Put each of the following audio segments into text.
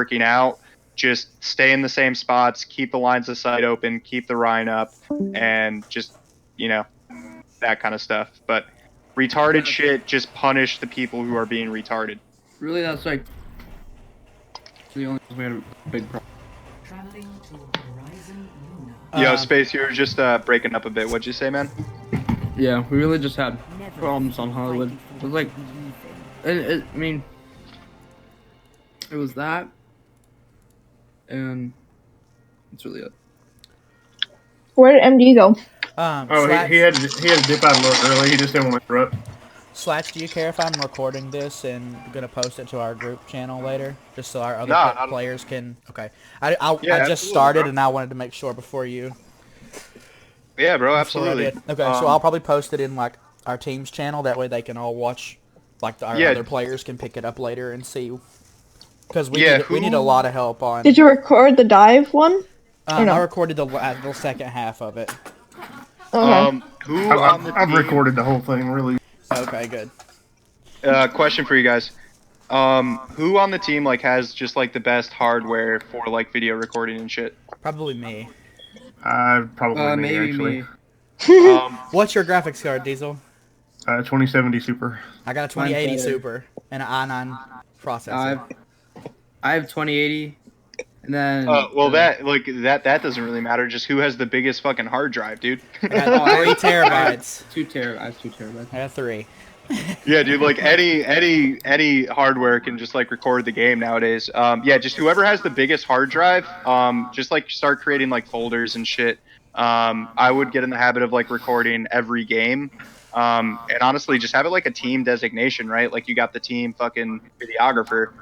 working out, just stay in the same spots, keep the lines of sight open, keep the Rhine up, and just, that kind of stuff. But retarded shit, just punish the people who are being retarded. Really, that's like the only we had a big problem. Traveling to Horizon Yo, Space, you were just breaking up a bit. What'd you say, man? Yeah, we really just had problems on Hollywood. It was like, I mean, it was that, and that's really it. Where did MD go? Slats, he had to dip out a little early. He just didn't want to interrupt. Slats, do you care if I'm recording this and gonna post it to our group channel later, just so our other players can? Okay, I just started, and I wanted to make sure before you. Yeah, bro, absolutely. Okay, so I'll probably post it in like our team's channel. That way they can all watch. Like our other players can pick it up later and see. Because we need a lot of help on. Did you record the dive one? No? I recorded the second half of it. Okay. I've recorded the whole thing, really. Okay, good. Question for you guys. Who on the team has just the best hardware for video recording and shit? Probably me. Probably me, maybe actually. Me. What's your graphics card, Diesel? 2070 Super. I got a 2080 Super and an i9 processor. I have 2080, and then. That doesn't really matter. Just who has the biggest fucking hard drive, dude? I got 3 terabytes. I have 2 terabytes. I have 3. Yeah, dude. Any hardware can just record the game nowadays. Just whoever has the biggest hard drive. Just start creating folders and shit. I would get in the habit of recording every game. And honestly, just have it a team designation, right? You got the team fucking videographer,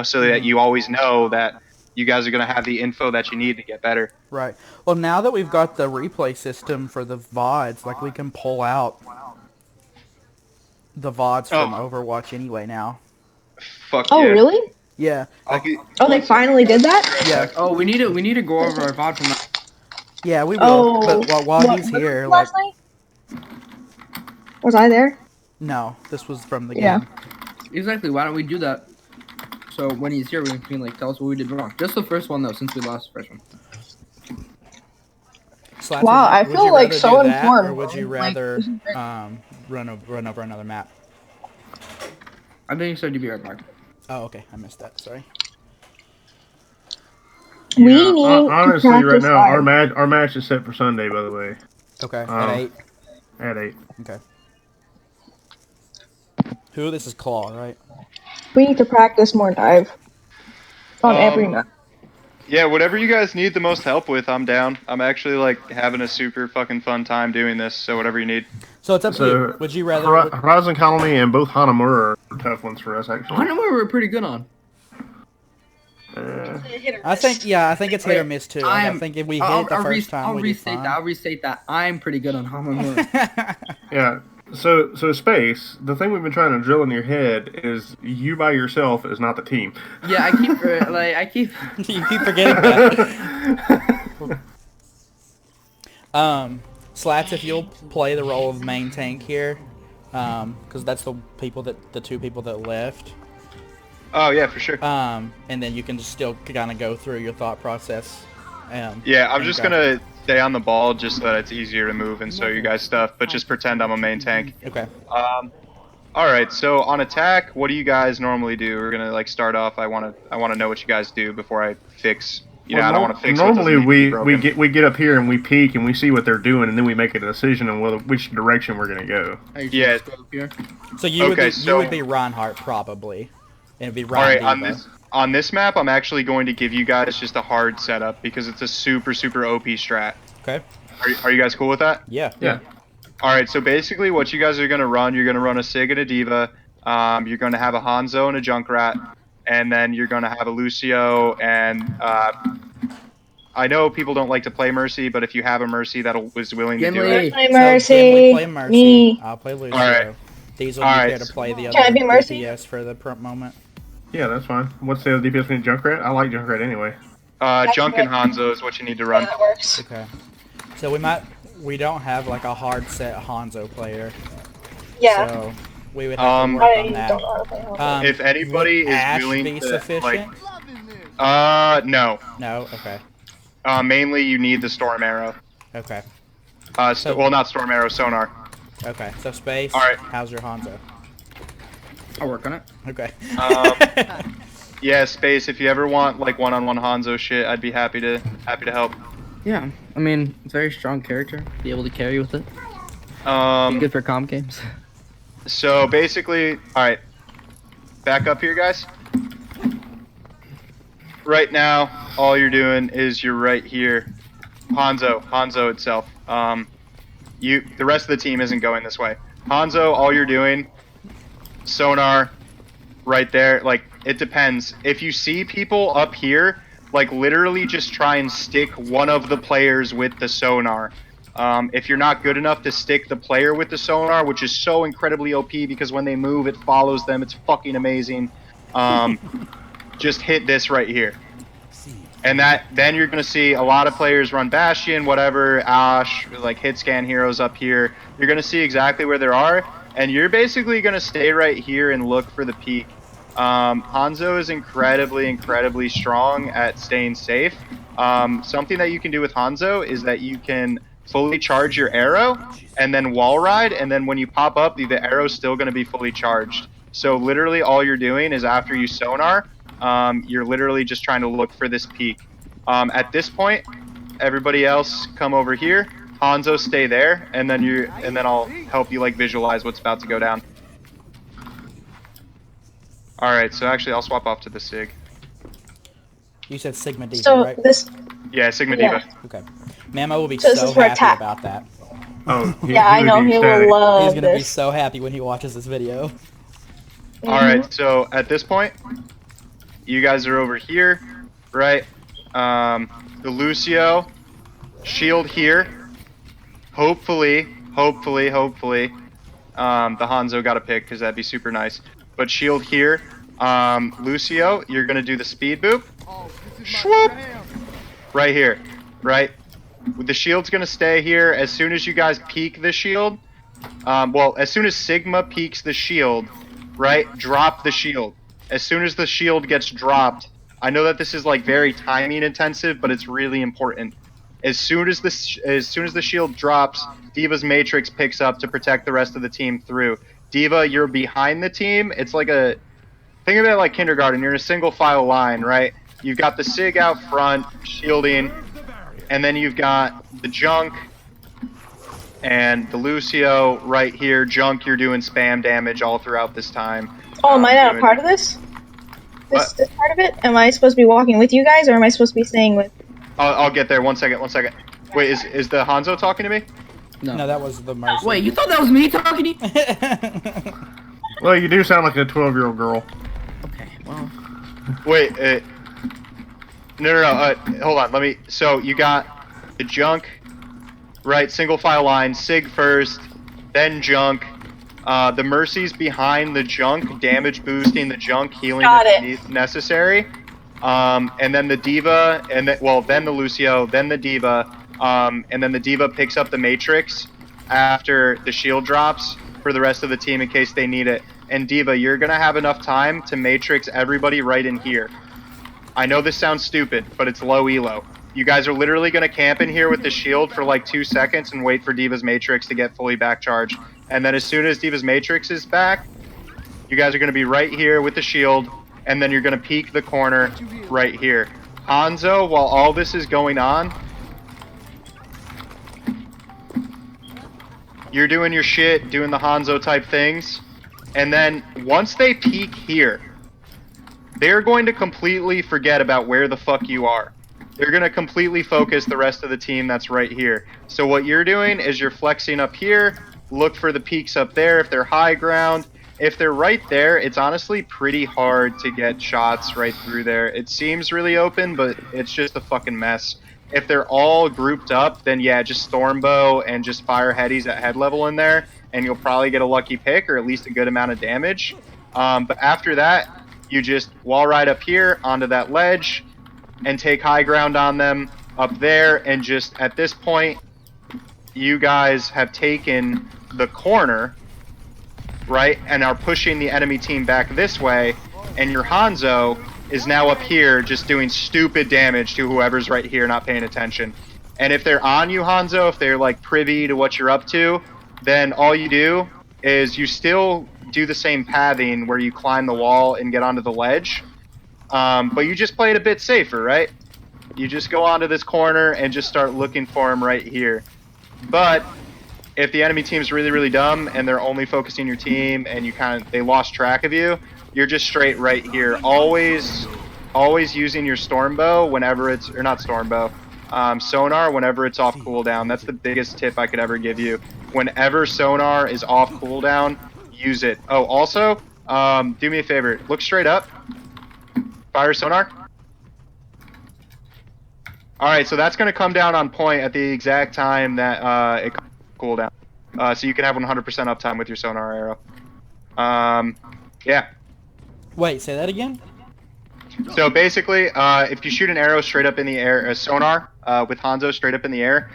so that you always know that you guys are going to have the info that you need to get better. Right. Well, now that we've got the replay system for the VODs, we can pull out the VODs from Overwatch anyway now. Fuck yeah. Oh, really? Yeah. They finally did that? Yeah. Oh, we need to go over our VOD from that. Yeah, we will. But while he's here, last night? Was I there? No, this was from the game. Yeah. Exactly. Why don't we do that? So when he's here, we can tell us what we did wrong. Just the first one though, since we lost the first one. Slats, wow, I feel so informed. Or would you rather run over another map? I think so. To be right back. Oh, okay. I missed that. Sorry. We need honestly, to right now, live. our match is set for Sunday. By the way. Okay. At 8. At 8. Okay. Who? This is Claw, right? We need to practice more dive on every map. Yeah, whatever you guys need the most help with, I'm down. I'm actually having a super fucking fun time doing this, so whatever you need. So it's up to you. Would you rather Horizon Colony and both Hanamura are tough ones for us, actually. Hanamura we're pretty good on. I think it's hit or miss too. I think if we hit the first time, I'll restate that. I'm pretty good on Hanamura. Yeah. So Space, the thing we've been trying to drill in your head is you by yourself is not the team. Yeah, I keep you keep forgetting that. Slats, if you'll play the role of main tank here, because that's the two people that left. Oh yeah, for sure. And then you can just still kind of go through your thought process. Yeah, I'm just gonna stay on the ball just so that it's easier to move and show you guys stuff, but just pretend I'm a main tank. Okay. Alright, so on attack, what do you guys normally do? We're gonna start off. I wanna know what you guys do before I fix. I don't want to fix. Normally we get up here and we peek and we see what they're doing and then we make a decision on which direction we're gonna go. Yeah. So you would be Reinhardt probably, and it'd be Ryan. All right, on this map, I'm actually going to give you guys just a hard setup because it's a super OP strat. Okay. Are you guys cool with that? Yeah. Yeah. Alright, so basically what you guys are going to run, you're going to run a Sig and a D.Va, you're going to have a Hanzo and a Junkrat, and then you're going to have a Lucio, and I know people don't like to play Mercy, but if you have a Mercy that is willing to do it. Play Mercy. Play Mercy. Me. I'll play Lucio. Alright. Diesel, you care to play the other Can I be Mercy? DPS for the moment? Yeah, that's fine. What's the other DPS we need? Junkrat? I like Junkrat anyway. Junk and Hanzo is what you need to run. Yeah, that works. Okay. So we don't have a hard set Hanzo player. Yeah. So we would have to work on that. Don't know how to play Hanzo. If anybody would is Ash willing be to sufficient? No. No. Okay. Mainly you need the storm arrow. Okay. Well, not storm arrow, sonar. Okay. So space. All right. How's your Hanzo? I'll work on it. Okay. Yeah, space. If you ever want like one-on-one Hanzo shit, I'd be happy to help. Yeah, I mean, it's a very strong character. Be able to carry with it. Be good for comp games. So basically, all right. Back up here, guys. Right now, all you're doing is you're right here. Hanzo itself. The rest of the team isn't going this way. Hanzo, all you're doing, sonar, right there. Like, it depends. If you see people up here, like, literally just try and stick one of the players with the sonar. If you're not good enough to stick the player with the sonar, which is so incredibly OP because when they move, it follows them. It's fucking amazing. Just hit this right here. And then you're going to see a lot of players run Bastion, whatever, Ash, like hit scan heroes up here. You're going to see exactly where there are, and you're basically going to stay right here and look for the peak. Hanzo is incredibly strong at staying safe. Something that you can do with Hanzo is that you can fully charge your arrow and then wall ride, and then when you pop up, the arrow's still going to be fully charged. So literally all you're doing is after you sonar, you're literally just trying to look for this peak. At this point, everybody else come over here. Hanzo, stay there, and then I'll help you like visualize what's about to go down. All right, so actually I'll swap off to the Sig. You said Sigma Diva, So right? this, Yeah, Sigma Yeah. Diva. Okay. Mamo will be So this so is for happy attack. about that. Oh, yeah, I would know be he ecstatic. will love He's gonna be this. so happy when he watches this video. All right, so at this point, you guys are over here, right? The Lucio, shield here. Hopefully, the Hanzo got a pick because that'd be super nice. But shield here. Lucio, you're gonna do the speed boop. Swoop! Right here, right? The shield's gonna stay here. As soon as you guys peek the shield, well, as soon as Sigma peeks the shield, right? Drop the shield. As soon as the shield gets dropped, I know that this is like very timing intensive, but it's really important. As soon as the shield drops, Diva's Matrix picks up to protect the rest of the team through. Diva, you're behind the team. It's like think of it like kindergarten. You're in a single file line, right? You've got the Sig out front, shielding, and then you've got the Junk and the Lucio right here. Junk, you're doing spam damage all throughout this time. Oh, am I not a part of this? This part of it? Am I supposed to be walking with you guys, or am I supposed to be staying with? I'll get there. 1 second. Wait, is the Hanzo talking to me? No, that was the Mercy. Wait, you thought that was me talking to you? Well, you do sound like a 12-year-old girl. Okay, well. Wait, no. Hold on. So you got the Junk, right? Single file line. Sig first, then Junk. The Mercy's behind the Junk, damage boosting the Junk, healing if necessary. And then the Diva, then the Lucio, then the Diva, and then the Diva picks up the Matrix after the shield drops for the rest of the team in case they need it. And Diva, you're gonna have enough time to Matrix everybody right in here. I know this sounds stupid, but it's low elo. You guys are literally gonna camp in here with the shield for like 2 seconds and wait for Diva's Matrix to get fully back charged. And then as soon as Diva's Matrix is back, you guys are gonna be right here with the shield, and then you're gonna peek the corner right here. Hanzo, while all this is going on, you're doing your shit, doing the Hanzo type things, and then once they peek here, they're going to completely forget about where the fuck you are. They're gonna completely focus the rest of the team that's right here. So what you're doing is you're flexing up here, look for the peaks up there if they're high ground. If they're right there, it's honestly pretty hard to get shots right through there. It seems really open, but it's just a fucking mess. If they're all grouped up, then yeah, just Stormbow and just fire headies at head level in there, and you'll probably get a lucky pick or at least a good amount of damage. But after that, you just wall ride up here onto that ledge and take high ground on them up there, and just at this point, you guys have taken the corner, right, and are pushing the enemy team back this way, and your Hanzo is now up here just doing stupid damage to whoever's right here not paying attention. And if they're on you, Hanzo, if they're like privy to what you're up to, then all you do is you still do the same pathing where you climb the wall and get onto the ledge. But you just play it a bit safer, right? You just go onto this corner and just start looking for him right here. But if the enemy team's really, really dumb and they're only focusing your team and they lost track of you, you're just straight right here. Always using your storm bow whenever it's, or not storm bow, sonar whenever it's off cooldown. That's the biggest tip I could ever give you. Whenever sonar is off cooldown, use it. Oh, also, do me a favor. Look straight up. Fire sonar. Alright, so that's going to come down on point at the exact time that it cooldown. So you can have 100% uptime with your sonar arrow. Yeah. Wait, say that again? So basically, if you shoot an arrow straight up in the air, a sonar with Hanzo straight up in the air,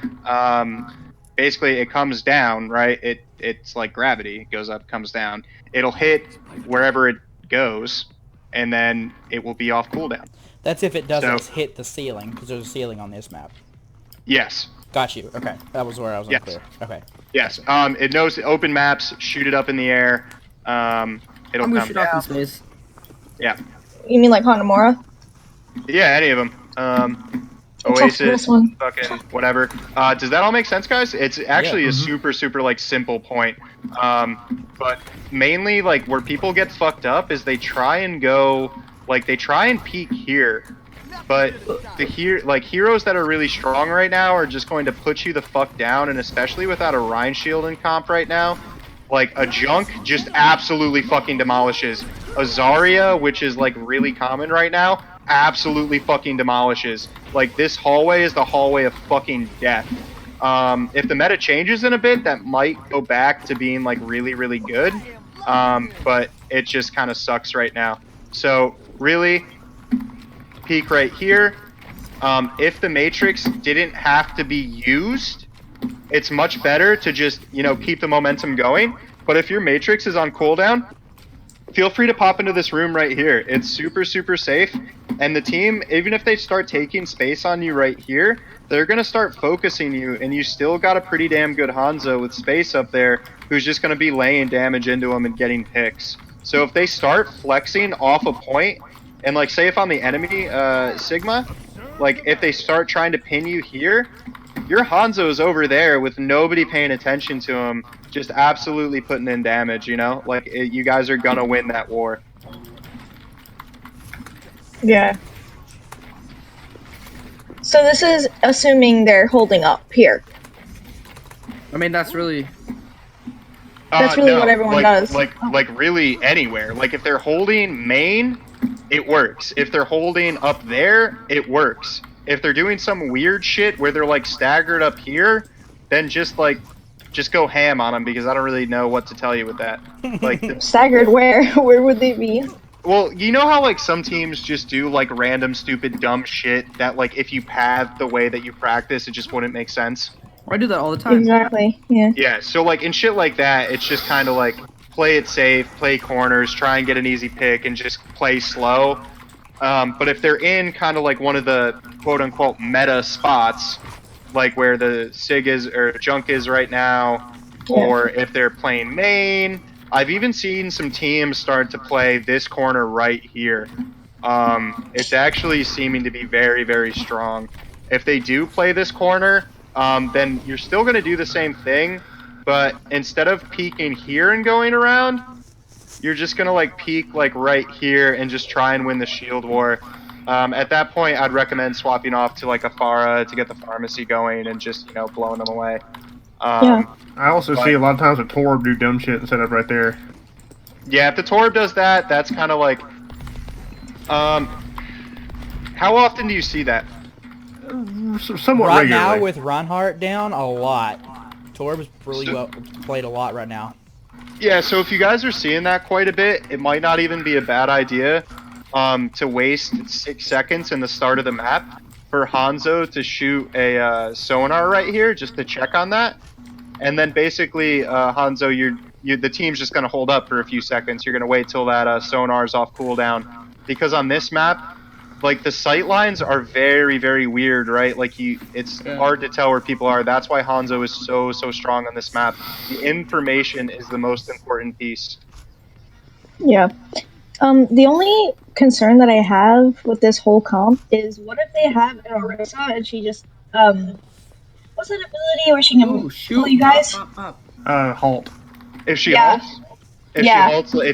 basically it comes down, right? It's like gravity. It goes up, comes down. It'll hit wherever it goes, and then it will be off cooldown. That's if it doesn't hit the ceiling, because there's a ceiling on this map. Yes. Got you. Okay, that was where I was unclear. Okay. Yes. It knows open maps. Shoot it up in the air. It'll come shoot off in down. space. Yeah. You mean like Hanamura? Yeah, any of them. Oasis, fucking whatever. Does that all make sense, guys? It's actually a super, super like simple point. But mainly like where people get fucked up is they try and go, like they try and peek here. But heroes that are really strong right now are just going to put you the fuck down, and especially without a Rhine shield in comp right now, like a junk just absolutely fucking demolishes. A Zarya, which is like really common right now, absolutely fucking demolishes. Like this hallway is the hallway of fucking death. If the meta changes in a bit, that might go back to being like really, really good. But it just kind of sucks right now. So really, peek right here. If the Matrix didn't have to be used, it's much better to just, you know, keep the momentum going. But if your Matrix is on cooldown, feel free to pop into this room right here. It's super, super safe. And the team, even if they start taking space on you right here, they're going to start focusing you. And you still got a pretty damn good Hanzo with space up there who's just going to be laying damage into them and getting picks. So if they start flexing off a point, and like say if on the enemy Sigma, like if they start trying to pin you here, your Hanzo's over there with nobody paying attention to him, just absolutely putting in damage, you know? Like, you guys are gonna win that war. Yeah. So this is assuming they're holding up here. I mean, that's really... That's really what everyone does. Like really anywhere. Like, if they're holding main, it works. If they're holding up there, it works. If they're doing some weird shit where they're like staggered up here, then just go ham on them, because I don't really know what to tell you with that. Like staggered where? Where would they be? Well, you know how like some teams just do like random stupid dumb shit that like if you path the way that you practice, it just wouldn't make sense. I do that all the time. Exactly. Yeah. Yeah. So like in shit like that, it's just kind of like play it safe, play corners, try and get an easy pick, and just play slow. But if they're in kind of like one of the quote-unquote meta spots, like where the Sig is or Junk is right now, or if they're playing main, I've even seen some teams start to play this corner right here. It's actually seeming to be very, very strong. If they do play this corner, then you're still going to do the same thing, but instead of peeking here and going around, you're just gonna like peek like right here and just try and win the shield war. At that point, I'd recommend swapping off to like a Pharah to get the pharmacy going and just, you know, blowing them away. I also see a lot of times a Torb do dumb shit and set up right there. Yeah, if the Torb does that, that's kind of like... how often do you see that? Somewhat right regularly. Now with Reinhardt down, a lot. Torb's really well played a lot right now. Yeah, so if you guys are seeing that quite a bit, it might not even be a bad idea to waste 6 seconds in the start of the map for Hanzo to shoot a sonar right here just to check on that. And then basically, Hanzo, the team's just going to hold up for a few seconds. You're going to wait till that sonar's off cooldown. because on this map, like the sight lines are very, very weird, right? Like it's hard to tell where people are. That's why Hanzo is so strong on this map. The information is the most important piece. Yeah. The only concern that I have with this whole comp is what if they have an Orisa and she just what's that ability where she can pull you guys? Halt. If she halts, if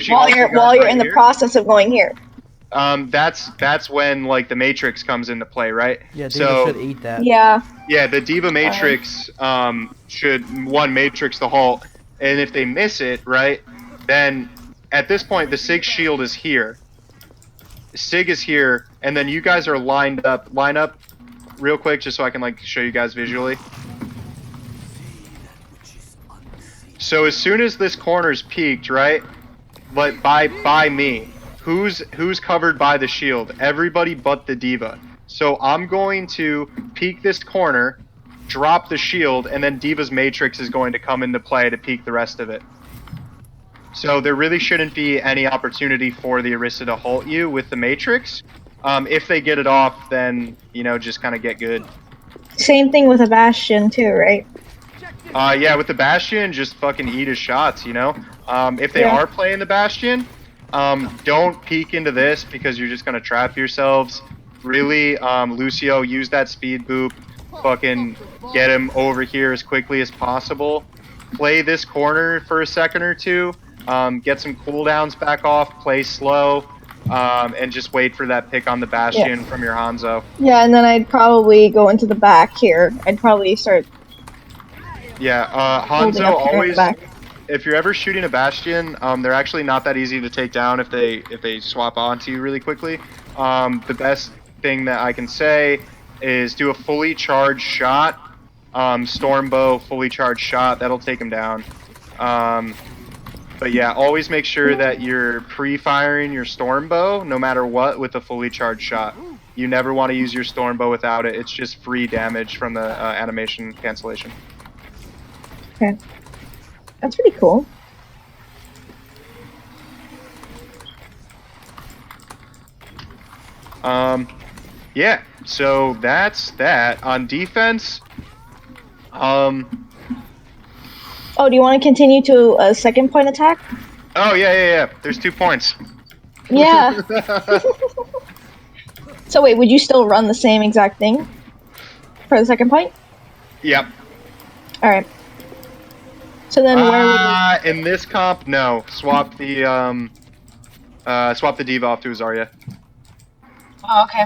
she halts while you're in the process of going here. That's when like the Matrix comes into play, right? Yeah, Diva should eat that. Yeah. Yeah, the Diva Matrix should Matrix the halt, and if they miss it, right, then at this point the Sig shield is here. Sig is here, and then you guys are lined up. Line up real quick just so I can like show you guys visually. So as soon as this corner's peaked, right? But by me. Who's covered by the shield? Everybody but the Diva. So I'm going to peek this corner, drop the shield, and then Diva's Matrix is going to come into play to peek the rest of it. So there really shouldn't be any opportunity for the Orisa to halt you with the Matrix. If they get it off, then, you know, just kind of get good. Same thing with a Bastion too, right? Yeah, with the Bastion, just fucking eat his shots, you know? If they are playing the Bastion, don't peek into this because you're just going to trap yourselves. Really, Lucio, use that speed boop. Fucking get him over here as quickly as possible. Play this corner for a second or two. Get some cooldowns back off. Play slow. And just wait for that pick on the Bastion from your Hanzo. Yeah, and then I'd probably go into the back here. I'd probably start... Yeah, Hanzo always... If you're ever shooting a Bastion, they're actually not that easy to take down if they swap onto you really quickly. The best thing that I can say is do a fully charged shot. Stormbow, fully charged shot. That'll take him down. But yeah, always make sure that you're pre-firing your Stormbow, no matter what, with a fully charged shot. You never want to use your Stormbow without it. It's just free damage from the animation cancellation. Okay. That's pretty cool. Yeah, so that's that. On defense, Oh, do you want to continue to a second point attack? Oh, yeah. There's 2 points. Yeah. So wait, would you still run the same exact thing for the second point? Yep. Alright. So then where would we... In this comp, no. Swap the Diva off to Zarya. Oh, okay.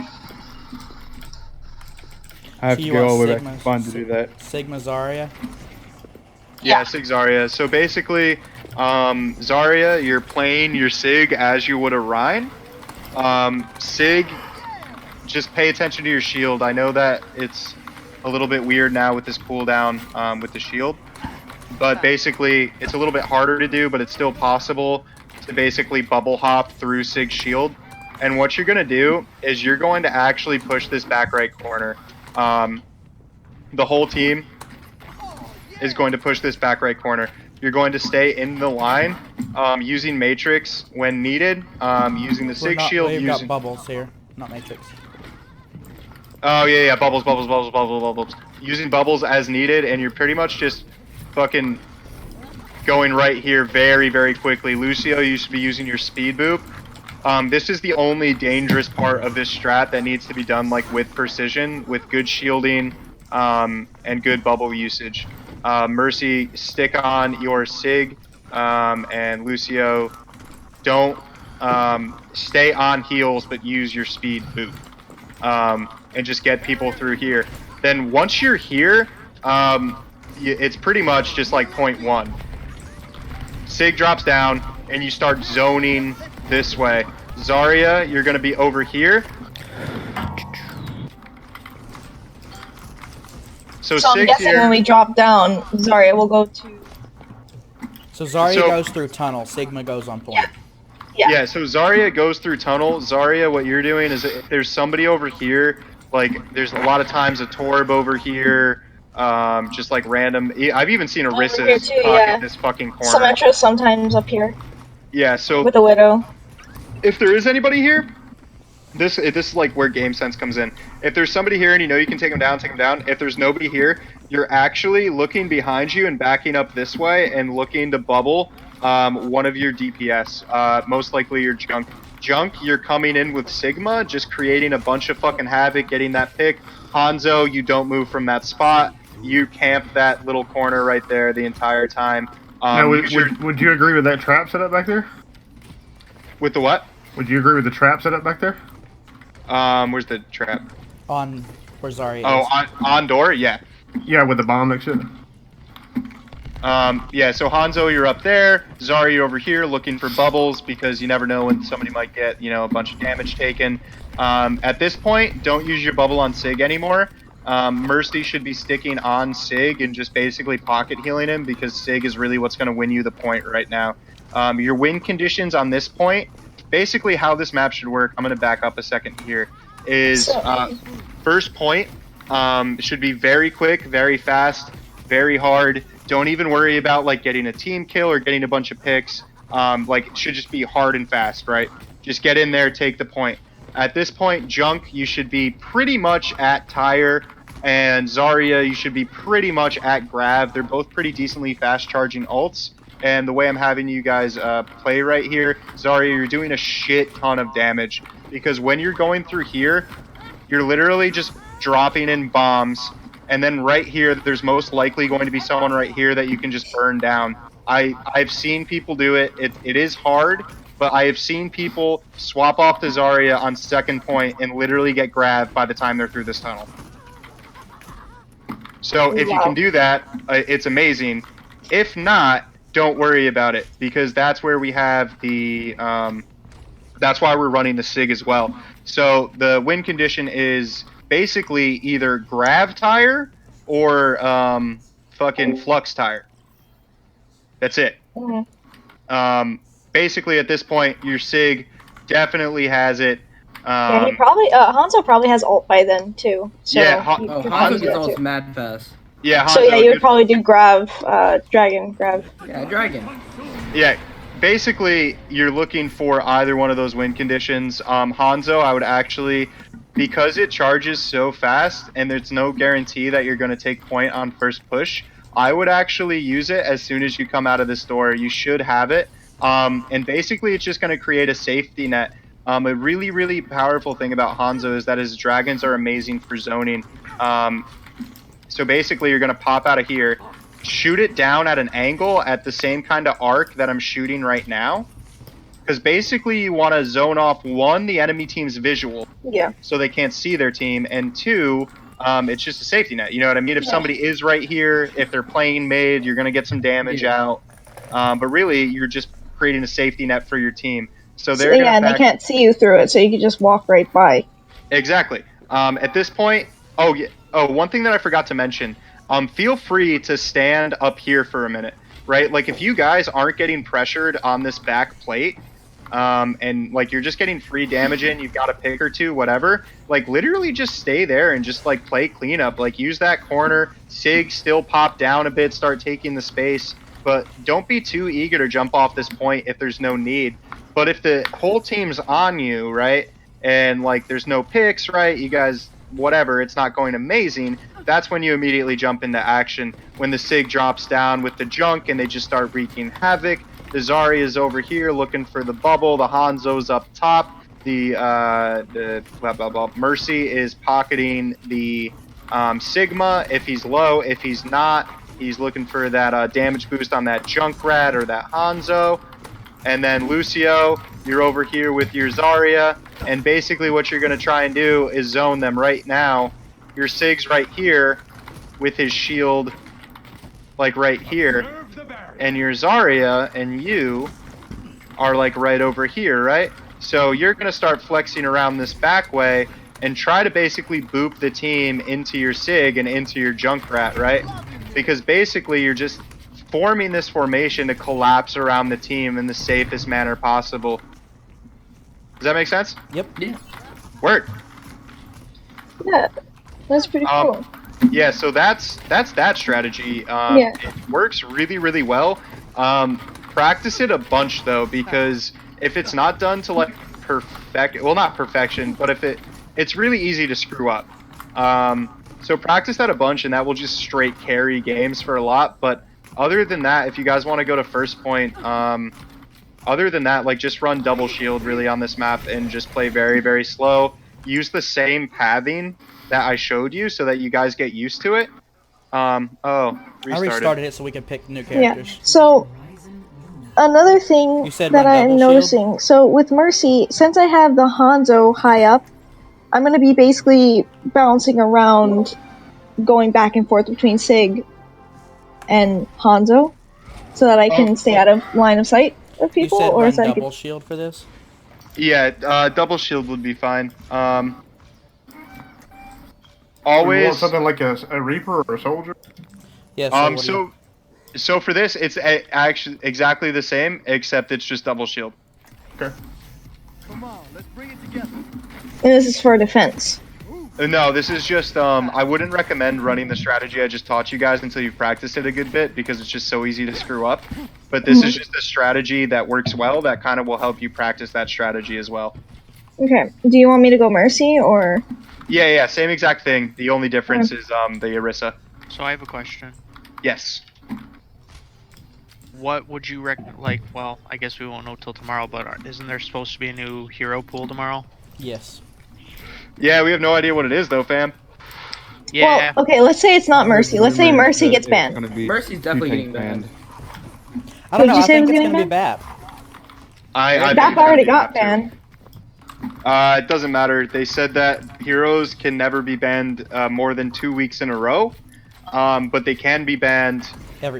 I have to go all the way back to fun to do that. Sigma Zarya? Yeah, Sig Zarya. So basically, Zarya, you're playing your Sig as you would a Rhine. Sig, just pay attention to your shield. I know that it's a little bit weird now with this cooldown with the shield. But basically, it's a little bit harder to do, but it's still possible to basically bubble hop through Sig's shield. And what you're going to do is you're going to actually push this back right corner. The whole team is going to push this back right corner. You're going to stay in the line, using Matrix when needed, using the Sig shield. We've got bubbles here, not Matrix. Oh, yeah, bubbles. Using bubbles as needed, and you're pretty much just fucking going right here very, very quickly. Lucio used to be using your speed boop. This is the only dangerous part of this strat that needs to be done like with precision, with good shielding, and good bubble usage. Mercy, stick on your Sig, and Lucio, don't stay on heals, but use your speed boop, and just get people through here. Then once you're here, it's pretty much just like point 1. Sig drops down, and you start zoning this way. Zarya, you're going to be over here. So I'm guessing here, when we drop down, Zarya will go to... So Zarya goes through tunnel, Sigma goes on point. Yeah, so Zarya goes through tunnel. Zarya, what you're doing is if there's somebody over here, like there's a lot of times a Torb over here, just like random. I've even seen Orisa's in this fucking corner. Symmetra sometimes up here. Yeah, so with a Widow. If there is anybody here, this is like where game sense comes in. If there's somebody here and you know you can take them down, take them down. If there's nobody here, you're actually looking behind you and backing up this way and looking to bubble one of your DPS. Most likely your junk. Junk, you're coming in with Sigma, just creating a bunch of fucking havoc, getting that pick. Hanzo, you don't move from that spot. You camp that little corner right there the entire time. Now, would you agree with that trap setup back there? With the what? Would you agree with the trap setup back there? Where's the trap? On where Zarya is. On door? Yeah. Yeah, with the bomb next to it. Yeah, so Hanzo, you're up there. Zarya, you're over here looking for bubbles because you never know when somebody might get, you know, a bunch of damage taken. At this point, don't use your bubble on Sig anymore. Mercy should be sticking on Sig and just basically pocket healing him because Sig is really what's going to win you the point right now. Your win conditions on this point, basically how this map should work, I'm going to back up a second here, is first point should be very quick, very fast, very hard. Don't even worry about like getting a team kill or getting a bunch of picks. Like it should just be hard and fast, right? Just get in there, take the point. At this point, Junk, you should be pretty much at Tire, and Zarya, you should be pretty much at Grav. They're both pretty decently fast charging ults. And the way I'm having you guys play right here, Zarya, you're doing a shit ton of damage because when you're going through here, you're literally just dropping in bombs. And then right here, there's most likely going to be someone right here that you can just burn down. I've seen people do it. It is hard, but I have seen people swap off to Zarya on second point and literally get grabbed by the time they're through this tunnel. So if you can do that, it's amazing. If not, don't worry about it because that's where we have the that's why we're running the Sig as well. So the win condition is basically either Grav Tire or fucking Flux Tire. That's it. Basically at this point your Sig definitely has it. Yeah, he probably Hanzo probably has ult by then too. So yeah, Hanzo gets ult mad fast. Yeah, Hanzo, so yeah, you would probably do Grav, Dragon, Grav. Yeah, Dragon. Yeah, basically you're looking for either one of those win conditions. Hanzo, I would actually, because it charges so fast and there's no guarantee that you're going to take point on first push, I would actually use it as soon as you come out of this door. You should have it. And basically it's just going to create a safety net. A really, really powerful thing about Hanzo is that his dragons are amazing for zoning. So basically you're going to pop out of here, shoot it down at an angle at the same kind of arc that I'm shooting right now. Because basically you want to zone off, one, the enemy team's visual. Yeah. So they can't see their team. And two, it's just a safety net. You know what I mean? If somebody is right here, if they're playing mid, you're going to get some damage out. But really, you're just creating a safety net for your team. So they're and they can't see you through it, so you can just walk right by. Exactly. At this point, one thing that I forgot to mention, feel free to stand up here for a minute, right? Like if you guys aren't getting pressured on this back plate, and like you're just getting free damage in, you've got a pick or two, whatever, like literally just stay there and just like play cleanup, like use that corner, Sig still pop down a bit, start taking the space, but don't be too eager to jump off this point if there's no need. But if the whole team's on you, right, and like there's no picks, right, you guys, whatever, it's not going amazing, that's when you immediately jump into action. When the Sig drops down with the junk and they just start wreaking havoc, the Zarya is over here looking for the bubble, the Hanzo's up top, the Mercy is pocketing the Sigma if he's low. If he's not, he's looking for that damage boost on that Junkrat or that Hanzo. And then Lucio, you're over here with your Zarya, and basically what you're going to try and do is zone them right now. Your Sig's right here with his shield, like right here, and your Zarya and you are like right over here, right? So you're going to start flexing around this back way and try to basically boop the team into your Sig and into your Junkrat, right? Because basically you're just forming this formation to collapse around the team in the safest manner possible. Does that make sense? Yep. Yeah. Word. Yeah, that's pretty cool. Yeah, so that's that strategy. It works really, really well. Practice it a bunch though, because if it's not done to like well, not perfection, but if it's really easy to screw up. So practice that a bunch, and that will just straight carry games for a lot. But other than that, if you guys want to go to first point, other than that, like just run double shield really on this map and just play very, very slow. Use the same pathing that I showed you so that you guys get used to it. Oh, restarted. I restarted it so we can pick new characters. Yeah. So another thing that I'm noticing, so with Mercy, since I have the Hanzo high up, I'm gonna be basically bouncing around, going back and forth between Sig and Hanzo, so that I can stay out of line of sight of people. You said or run is that double shield for this? Yeah, double shield would be fine. Always. You want something like a Reaper or a Soldier? Yeah. So for this, it's actually exactly the same, except it's just double shield. Okay. Come on, let's bring it together. And this is for defense. No, this is just, I wouldn't recommend running the strategy I just taught you guys until you've practiced it a good bit, because it's just so easy to screw up. But this is just a strategy that works well, that kind of will help you practice that strategy as well. Okay, do you want me to go Mercy, or? Yeah, same exact thing. The only difference is, the Orisa. So I have a question. Yes. What would you like, well, I guess we won't know till tomorrow, but isn't there supposed to be a new hero pool tomorrow? Yes. Yeah, we have no idea what it is though, fam. Yeah. Well, okay, let's say it's not Mercy. Let's say Mercy gets banned. Mercy's definitely getting banned. I don't know, I think it's gonna be BAP. BAP already got banned. It doesn't matter. They said that heroes can never be banned more than 2 weeks in a row. But they can be banned so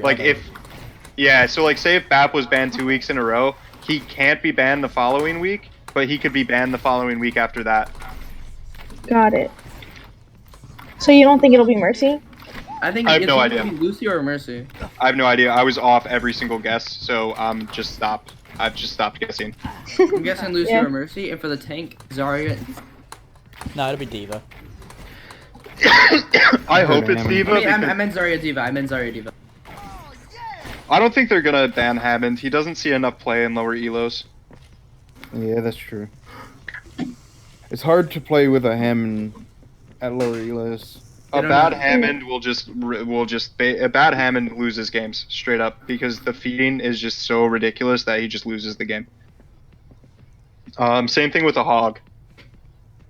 like say if BAP was banned 2 weeks in a row, he can't be banned the following week, but he could be banned the following week after that. Got it. So you don't think it'll be Mercy? I think I have no idea. Lucy or Mercy. I have no idea. I was off every single guess, so I've just stopped guessing. I'm guessing Lucy or Mercy, and for the tank, Zarya. No, it'll be Diva. I hope it's Diva. I meant Zarya Diva. I don't think they're gonna ban Hammond. He doesn't see enough play in lower elos. Yeah, that's true. It's hard to play with a Hammond at lower elos. A bad Hammond a bad Hammond loses games straight up because the feeding is just so ridiculous that he just loses the game. Same thing with a hog.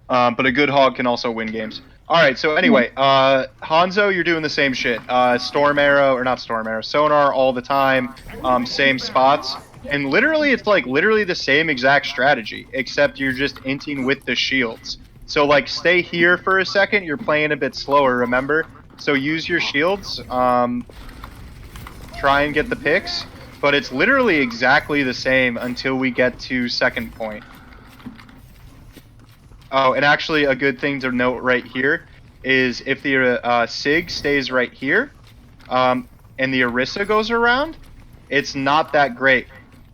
But a good hog can also win games. Alright, so anyway, Hanzo, you're doing the same shit. Sonar all the time, same spots. And literally, it's like literally the same exact strategy, except you're just inting with the shields. So like, stay here for a second, you're playing a bit slower, remember? So use your shields, try and get the picks, but it's literally exactly the same until we get to second point. Oh, and actually a good thing to note right here is if the Sig stays right here, and the Orisa goes around, it's not that great.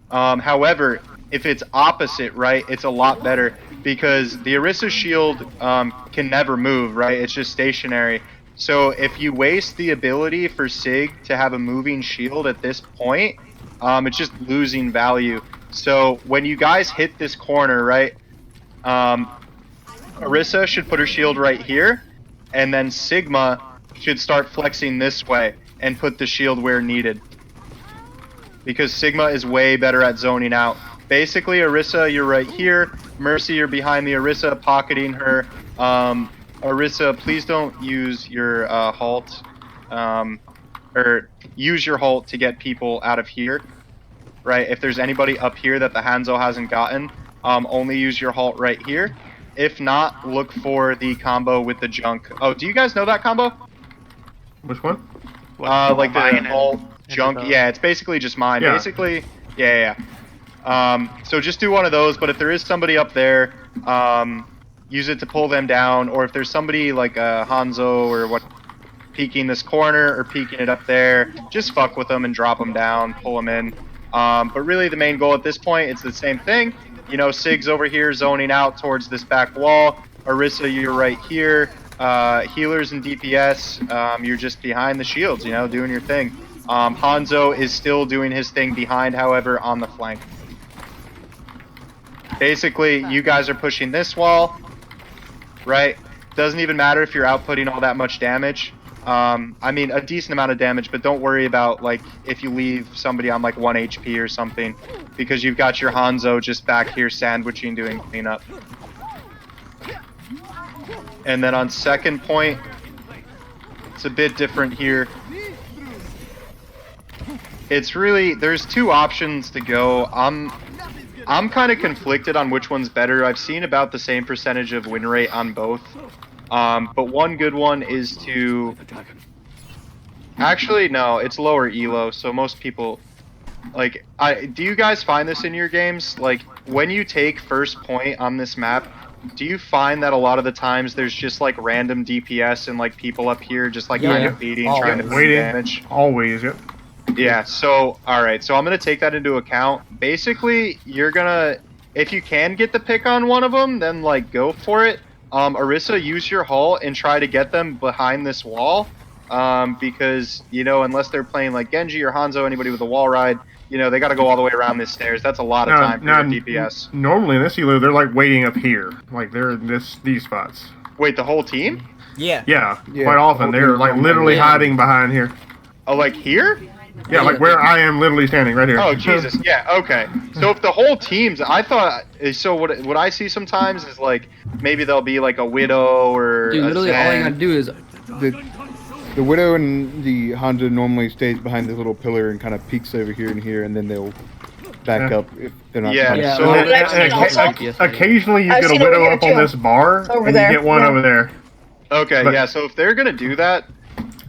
However, if it's opposite, right, it's a lot better because the Orisa shield can never move, right? It's just stationary. So if you waste the ability for Sig to have a moving shield at this point, it's just losing value. So when you guys hit this corner, right, Orisa should put her shield right here, and then Sigma should start flexing this way and put the shield where needed. Because Sigma is way better at zoning out. Basically, Orisa, you're right here. Mercy, you're behind the Orisa, pocketing her. Orisa, please don't use your halt. Or use your halt to get people out of here. Right? If there's anybody up here that the Hanzo hasn't gotten, only use your halt right here. If not, look for the combo with the junk. Oh, do you guys know that combo? Which one? Like the halt junk. Yeah, it's basically just mine. Yeah. Basically, yeah. So just do one of those. But if there is somebody up there, use it to pull them down. Or if there's somebody like Hanzo or what, peeking this corner or peeking it up there, just fuck with them and drop them down, pull them in. But really, the main goal at this point, it's the same thing. You know, Sig's over here zoning out towards this back wall. Orisa, you're right here. Healers and DPS, you're just behind the shields, you know, doing your thing. Hanzo is still doing his thing behind, however, on the flank. basically you guys are pushing this wall, right? Doesn't even matter if you're outputting all that much damage. I mean, a decent amount of damage, but don't worry about, like, if you leave somebody on, like, 1 HP or something, because you've got your Hanzo just back here sandwiching, doing cleanup. And then on second point, it's a bit different here. It's really, there's two options to go. I'm kind of conflicted on which one's better. I've seen about the same percentage of win rate on both. But one good one is to... Actually, no, it's lower elo, so most people... Like, do you guys find this in your games? Like, when you take first point on this map, do you find that a lot of the times there's just, like, random DPS and, like, people up here just, like, kind of beating, trying to put damage? Always, yep. Yeah, so, alright, so I'm gonna take that into account. Basically, you're gonna... If you can get the pick on one of them, then, like, go for it. Orisa, use your hull and try to get them behind this wall. Because, you know, unless they're playing like Genji or Hanzo, anybody with a wall ride, you know, they gotta go all the way around this stairs. That's a lot of time for your DPS. Normally in this elo, they're like waiting up here. Like, they're in these spots. Wait, the whole team? Yeah. Yeah, quite often. They're, like, literally hiding behind here. Oh, like here? Yeah, like where I am literally standing, right here. Oh, Jesus, yeah, okay. So if the whole team's, I thought, so what I see sometimes is, like, maybe there'll be, like, a Widow or Dude, a literally all I gotta do is... The Widow and the Hanzo normally stays behind this little pillar and kind of peeks over here and here, and then they'll back up if they're not. Yeah, so occasionally you get a Widow up on this bar, and you get one over there. Okay, yeah, so if they're gonna do that,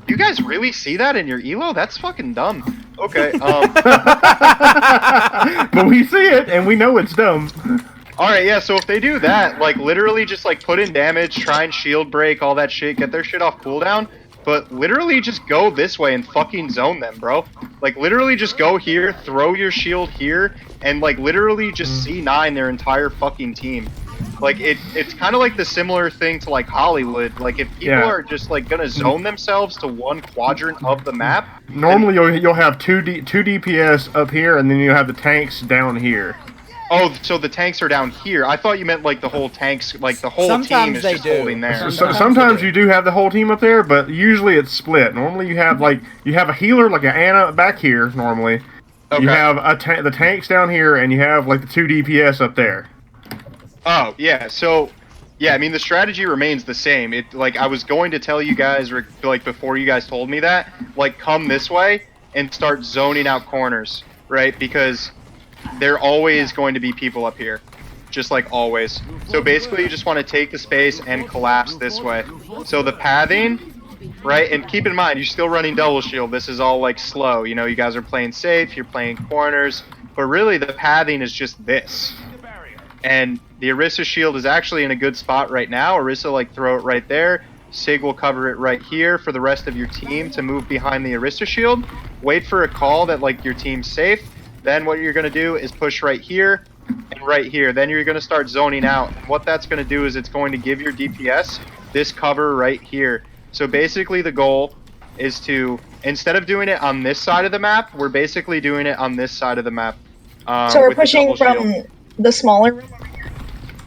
you guys really see that in your elo? That's fucking dumb. Okay, But we see it, and we know it's dumb. Alright, yeah, so if they do that, like, literally just, like, put in damage, try and shield break, all that shit, get their shit off cooldown, but literally just go this way and fucking zone them, bro. Like, literally just go here, throw your shield here, and, like, literally just C9 their entire fucking team. Like, it's kind of like the similar thing to, like, Hollywood. Like, if people are just, like, gonna zone themselves to one quadrant of the map... Normally, you'll have two DPS up here, and then you'll have the tanks down here. Oh, so the tanks are down here. I thought you meant, like, the whole tanks, like, the whole team is just holding there. Sometimes you do have the whole team up there, but usually it's split. Normally you have, like, a healer, like an Ana back here, normally. Okay. You have the tanks down here, and you have, like, the 2 DPS up there. Oh, yeah, so... Yeah, I mean, the strategy remains the same. It, like, I was going to tell you guys, like, before you guys told me that, like, come this way and start zoning out corners, right? Because... there are always going to be people up here, just like always. So basically you just want to take the space and collapse this way. So the pathing, right, and keep in mind, you're still running double shield. This is all like slow, you know, you guys are playing safe, you're playing corners, but really the pathing is just this. And the Orisa shield is actually in a good spot right now. Orisa, like, throw it right there. Sig will cover it right here for the rest of your team to move behind the Orisa shield. Wait for a call that, like, your team's safe. Then what you're going to do is push right here and right here. Then you're going to start zoning out. And what that's going to do is it's going to give your DPS this cover right here. So basically the goal is to, instead of doing it on this side of the map, we're basically doing it on this side of the map. So we're pushing from the smaller room over here?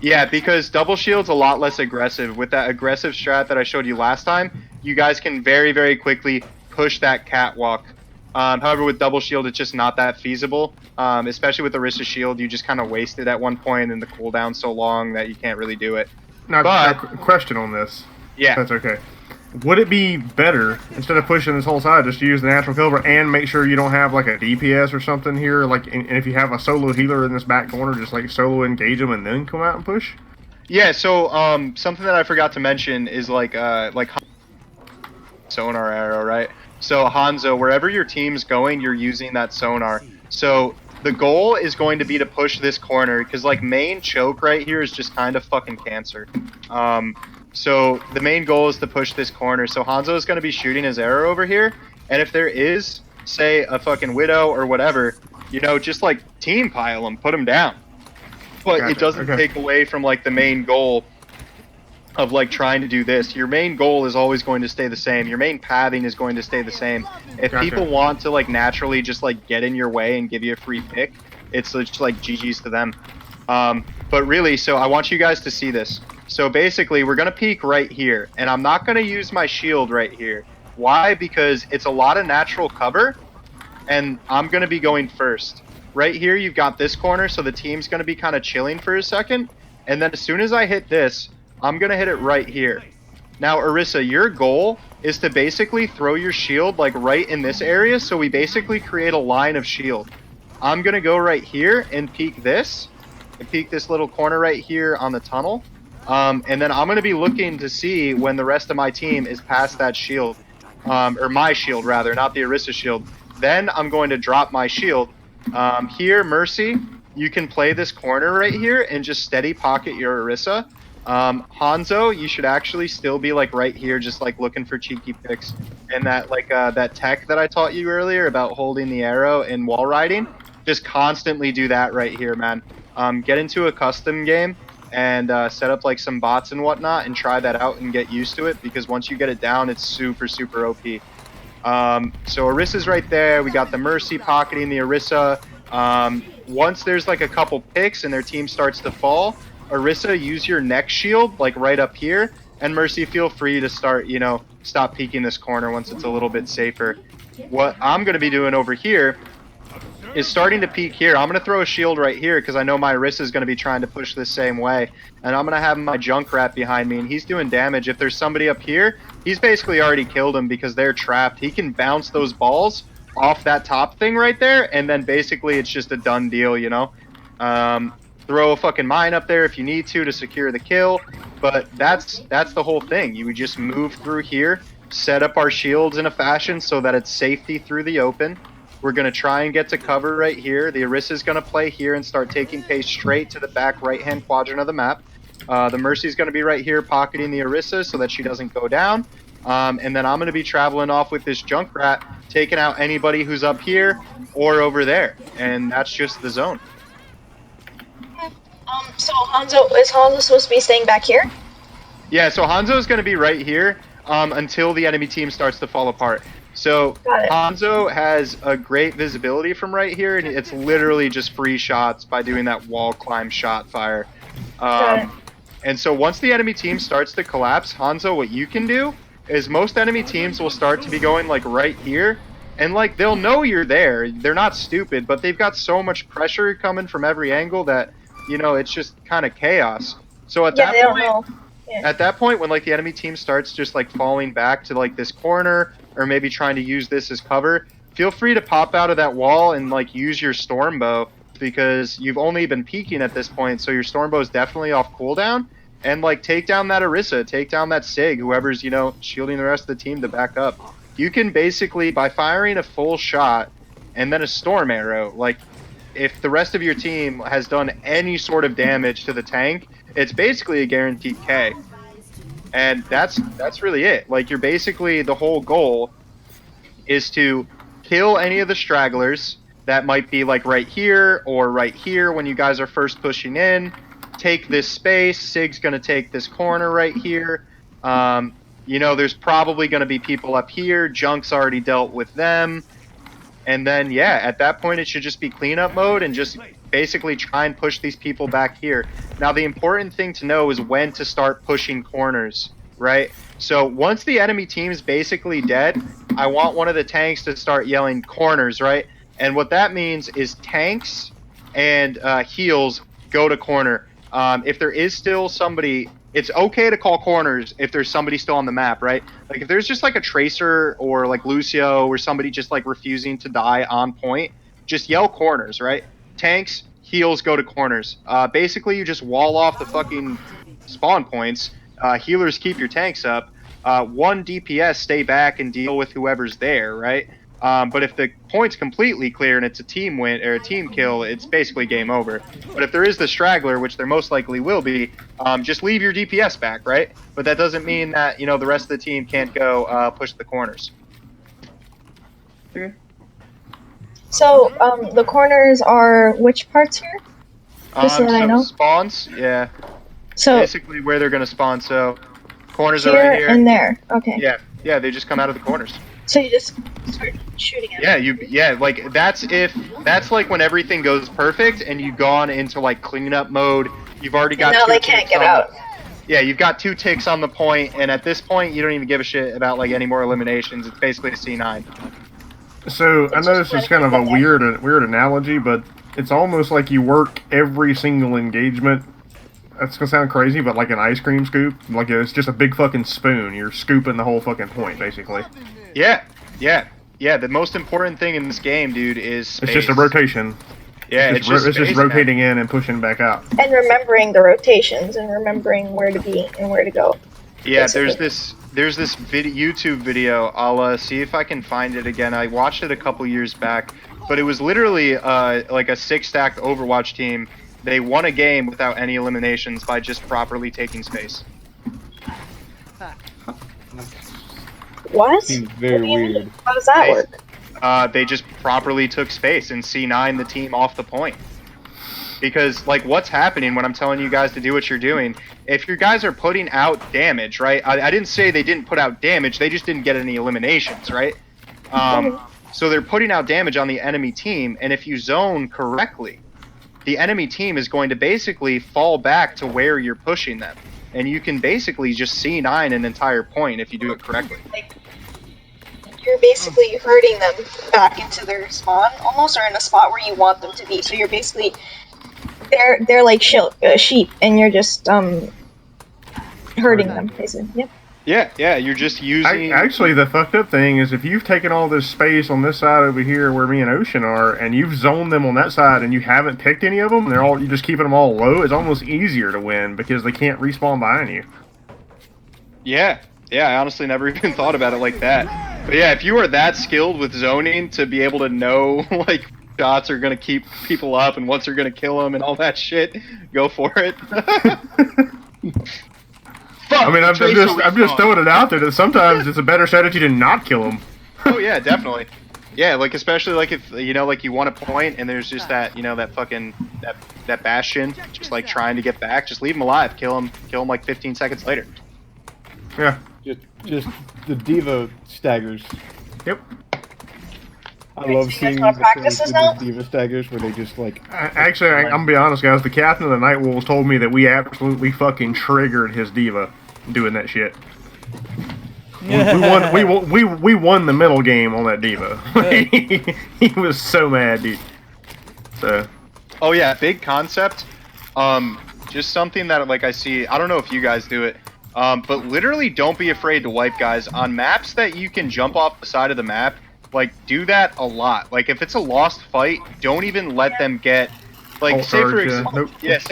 Yeah, because double shield's a lot less aggressive. With that aggressive strat that I showed you last time, you guys can very, very quickly push that catwalk. However, with double shield, it's just not that feasible. Especially with the Orisa shield, you just kind of waste it at one point, and the cooldown's so long that you can't really do it. Now, question on this. Yeah. That's okay. Would it be better, instead of pushing this whole side, just to use the natural cover and make sure you don't have, like, a DPS or something here? Like, and if you have a solo healer in this back corner, just, like, solo engage them and then come out and push? Yeah, so, something that I forgot to mention is, like sonar arrow, right? So Hanzo, wherever your team's going, you're using that sonar. So the goal is going to be to push this corner, because, like, main choke right here is just kind of fucking cancer. So the main goal is to push this corner. So Hanzo is going to be shooting his arrow over here, and if there is, say, a fucking Widow or whatever, you know, just, like, team pile them, put them down. But it doesn't take away from, like, the main goal of, like, trying to do this. Your main goal is always going to stay the same. Your main pathing is going to stay the same. If people want to, like, naturally just, like, get in your way and give you a free pick, it's just, like, GG's to them. But really, so I want you guys to see this. So basically, we're going to peek right here, and I'm not going to use my shield right here. Why? Because it's a lot of natural cover, and I'm going to be going first. Right here, you've got this corner, so the team's going to be kind of chilling for a second, and then as soon as I hit this, I'm going to hit it right here. Now, Orisa, your goal is to basically throw your shield like right in this area, so we basically create a line of shield. I'm going to go right here and peek this, and peek this little corner right here on the tunnel, and then I'm going to be looking to see when the rest of my team is past that shield, or my shield rather, not the Orisa shield. Then I'm going to drop my shield. Here, Mercy, you can play this corner right here and just steady pocket your Orisa. Hanzo, you should actually still be like right here, just like looking for cheeky picks. And that like that tech that I taught you earlier about holding the arrow and wall riding, just constantly do that right here, man. Get into a custom game and set up like some bots and whatnot and try that out and get used to it, because once you get it down, it's super, super OP. So Orisa's right there. We got the Mercy pocketing the Orisa. Once there's like a couple picks and their team starts to fall, Orisa, use your neck shield like right up here, and Mercy, feel free to start, you know, stop peeking this corner once it's a little bit safer. What I'm going to be doing over here is starting to peek here. I'm going to throw a shield right here because I know my Orisa is going to be trying to push the same way, and I'm going to have my Junkrat behind me, and he's doing damage. If there's somebody up here, he's basically already killed him because they're trapped. He can bounce those balls off that top thing right there, and then basically it's just a done deal, you know? Throw a fucking mine up there if you need to secure the kill, but that's the whole thing. You would just move through here, set up our shields in a fashion so that it's safety through the open. We're going to try and get to cover right here. The Orisa is going to play here and start taking pace straight to the back right-hand quadrant of the map. The Mercy is going to be right here pocketing the Orisa so that she doesn't go down. And then I'm going to be traveling off with this Junkrat, taking out anybody who's up here or over there. And that's just the zone. So is Hanzo supposed to be staying back here? Yeah, so Hanzo is going to be right here until the enemy team starts to fall apart. So Hanzo has a great visibility from right here, and it's literally just free shots by doing that wall climb shot fire. And so once the enemy team starts to collapse, Hanzo, what you can do is most enemy teams will start to be going like right here, and like they'll know you're there. They're not stupid, but they've got so much pressure coming from every angle that, you know, it's just kind of chaos. So at that point, when like the enemy team starts just like falling back to like this corner or maybe trying to use this as cover, feel free to pop out of that wall and like use your Stormbow, because you've only been peeking at this point, so your Stormbow is definitely off cooldown, and like take down that Orisa, take down that Sig, whoever's, you know, shielding the rest of the team to back up. You can basically, by firing a full shot and then a Storm Arrow, like if the rest of your team has done any sort of damage to the tank, it's basically a guaranteed K. And that's really it. Like, you're basically, the whole goal is to kill any of the stragglers that might be like right here or right here when you guys are first pushing in. Take this space. Sig's going to take this corner right here. You know, there's probably going to be people up here. Junk's already dealt with them. And then, yeah, at that point, it should just be cleanup mode and just basically try and push these people back here. Now, the important thing to know is when to start pushing corners, right? So once the enemy team's basically dead, I want one of the tanks to start yelling corners, right? And what that means is tanks and heals go to corner. If there is still somebody, it's okay to call corners if there's somebody still on the map, right? Like if there's just like a Tracer or like Lucio or somebody just like refusing to die on point, just yell corners, right? Tanks, heals go to corners. Basically, you just wall off the fucking spawn points. Healers keep your tanks up. One DPS stay back and deal with whoever's there, right? But if the point's completely clear and it's a team win or a team kill, it's basically game over. But if there is the straggler, which there most likely will be, just leave your DPS back, right? But that doesn't mean that, you know, the rest of the team can't go push the corners. Okay. So, the corners are which parts here? Just so that I know. Spawns, yeah. So basically where they're gonna spawn. So corners here are right here and there. Okay. Yeah, they just come out of the corners. So you just start shooting at them. Yeah, like that's like when everything goes perfect and you've gone into like cleanup mode, You've already got now two they can't ticks get on out. Yeah, you've got 2 ticks on the point, and at this point, you don't even give a shit about like any more eliminations. It's basically a C9. So I know this is kind of a weird analogy, but it's almost like you work every single engagement. That's gonna sound crazy, but like an ice cream scoop, like it's just a big fucking spoon. You're scooping the whole fucking point, basically. Yeah. The most important thing in this game, dude, is space. It's just a rotation. Yeah, it's just rotating in and pushing back out. And remembering the rotations and remembering where to be and where to go. Yeah, basically. there's this YouTube video. I'll see if I can find it again. I watched it a couple years back, but it was literally like a 6-stack Overwatch team. They won a game without any eliminations by just properly taking space. What? Seems very weird. How does that work? They just properly took space and C9 the team off the point. Because, like, what's happening when I'm telling you guys to do what you're doing, if your guys are putting out damage, right? I didn't say they didn't put out damage, they just didn't get any eliminations, right? So they're putting out damage on the enemy team, and if you zone correctly, the enemy team is going to basically fall back to where you're pushing them. And you can basically just C9 an entire point if you do it correctly. Like, you're basically herding them back into their spawn, almost, or in a spot where you want them to be. So you're basically, they're like sheep, and you're just herding them, basically. Yep. Yeah, you're just using... Actually, the fucked up thing is if you've taken all this space on this side over here where me and Ocean are, and you've zoned them on that side and you haven't picked any of them, and you're just keeping them all low, it's almost easier to win because they can't respawn behind you. Yeah, I honestly never even thought about it like that. But yeah, if you are that skilled with zoning to be able to know, like, shots are going to keep people up and once are going to kill them and all that shit, go for it. Fuck, I mean, I'm just throwing it out there that sometimes it's a better strategy to not kill them. Oh yeah, definitely. Yeah, like especially like if like you want a point and there's just that that fucking that Bastion just like trying to get back, just leave him alive, kill him like 15 seconds later. Yeah. Just the diva staggers. Yep. I love seeing the diva staggers where they just like... Actually, I'm gonna be honest, guys. The captain of the Nightwolves told me that we absolutely fucking triggered his diva doing that shit. we won the middle game on that diva. He was so mad, dude. So. Oh yeah, big concept. Just something that like I see. I don't know if you guys do it. But literally, don't be afraid to wipe guys on maps that you can jump off the side of the map. Like, do that a lot. Like, if it's a lost fight, don't even let them get, like, say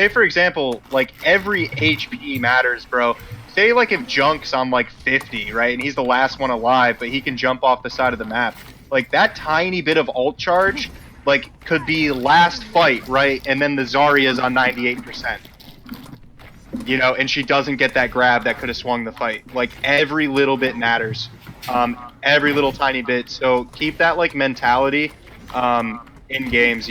for example, like, every HP matters, bro. Say, like, if Junk's on, like, 50, right, and he's the last one alive, but he can jump off the side of the map. Like, that tiny bit of ult charge, like, could be last fight, right, and then the Zarya's on 98%. And she doesn't get that grab that could have swung the fight. Like, every little bit matters. Every little tiny bit. So keep that like mentality in games,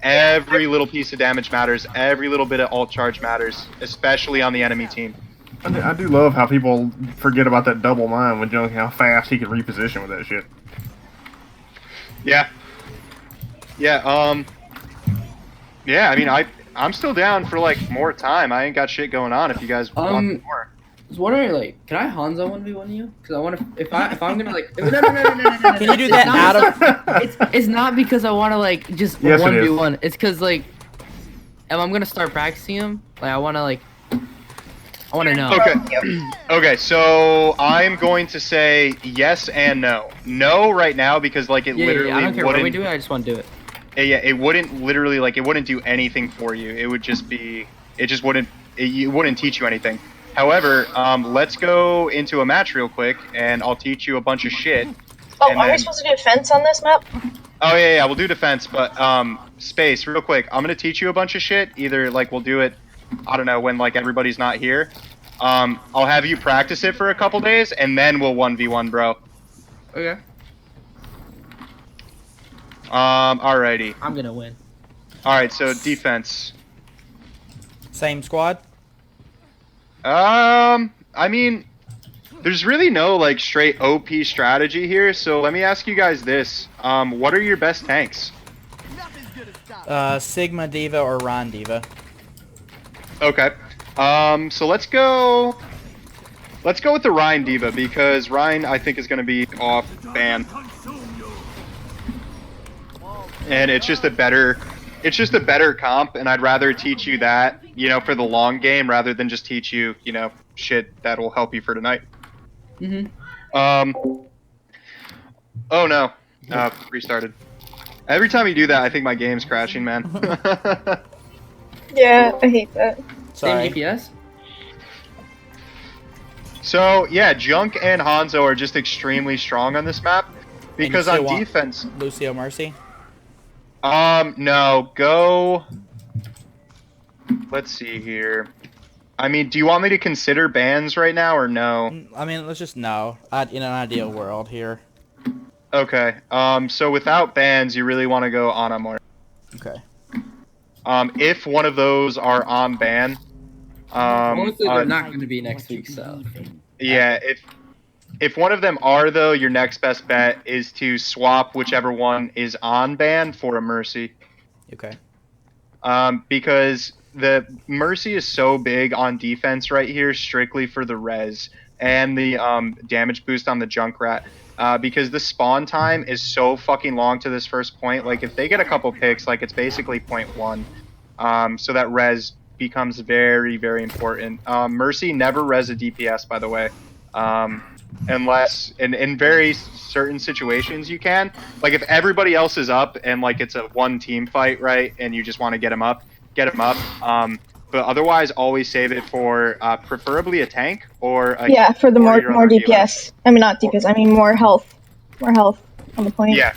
Every little piece of damage matters. Every little bit of ult charge matters, especially on the enemy team. I do love how people forget about that double mine when Junk, how fast he can reposition with that shit. Yeah. I mean, I'm still down for like more time. I ain't got shit going on if you guys want more. I was wondering, like, can I Hanzo 1v1 you? Because I want to, if I'm gonna like, no. Can you do that out of? It's not because I want to like just 1v1. It's because like, if I'm gonna start practicing him, like I want to know. Okay, so I'm going to say yes and no. No right now because like it literally I don't care wouldn't. What we do, I just want to do it. Yeah, it wouldn't literally like it wouldn't do anything for you. It would just be, it wouldn't teach you anything. However, let's go into a match real quick, and I'll teach you a bunch of shit. Oh, are we supposed to do defense on this map? Oh yeah, we'll do defense, but space real quick. I'm gonna teach you a bunch of shit. Either like we'll do it, I don't know, when like everybody's not here. I'll have you practice it for a couple days, and then we'll 1v1, bro. Okay. Alrighty. I'm gonna win. Alright, so defense. Same squad? I mean, there's really no like straight OP strategy here, so let me ask you guys this. What are your best tanks? Sigma Diva or Ron Diva. Okay. So let's go with the Rhine Diva, because Rhine, I think, is going to be off ban. And it's just a better comp, and I'd rather teach you that, for the long game, rather than just teach you, shit that'll help you for tonight. Oh no. Restarted. Every time you do that, I think my game's crashing, man. Yeah, I hate that. Same DPS? So, yeah, Junk and Hanzo are just extremely strong on this map. Because on defense... Lucio Mercy? No. Go... Let's see here. I mean, do you want me to consider bans right now, or no? I mean, let's just no. In an ideal world here. Okay. So without bans, you really want to go Anamor. Okay. If one of those are on ban... Mostly they're not going to be next week, so... Yeah, if one of them are, though, your next best bet is to swap whichever one is on ban for a Mercy. Okay. Because the Mercy is so big on defense right here, strictly for the res and the damage boost on the Junkrat. Because the spawn time is so fucking long to this first point. Like, if they get a couple picks, like, it's basically 0.1. So that res becomes very, very important. Mercy never res a DPS, by the way. Unless, in very certain situations, you can. Like, if everybody else is up and, like, it's a one-team fight, right, and you just want to get them up, get them up. But otherwise, always save it for preferably a tank or a... Yeah, for the more DPS. I mean, not DPS, I mean more health. More health on the point. Yeah.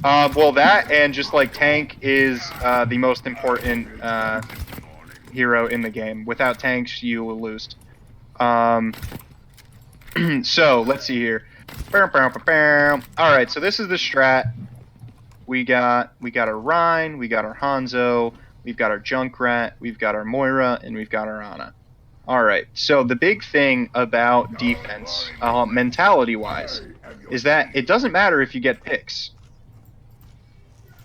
Well, that and just, like, tank is the most important hero in the game. Without tanks, you will lose. So, let's see here. Alright, so this is the strat. We got our Rhine, we got our Hanzo, we've got our Junkrat, we've got our Moira, and we've got our Ana. Alright, so the big thing about defense, mentality-wise, is that it doesn't matter if you get picks.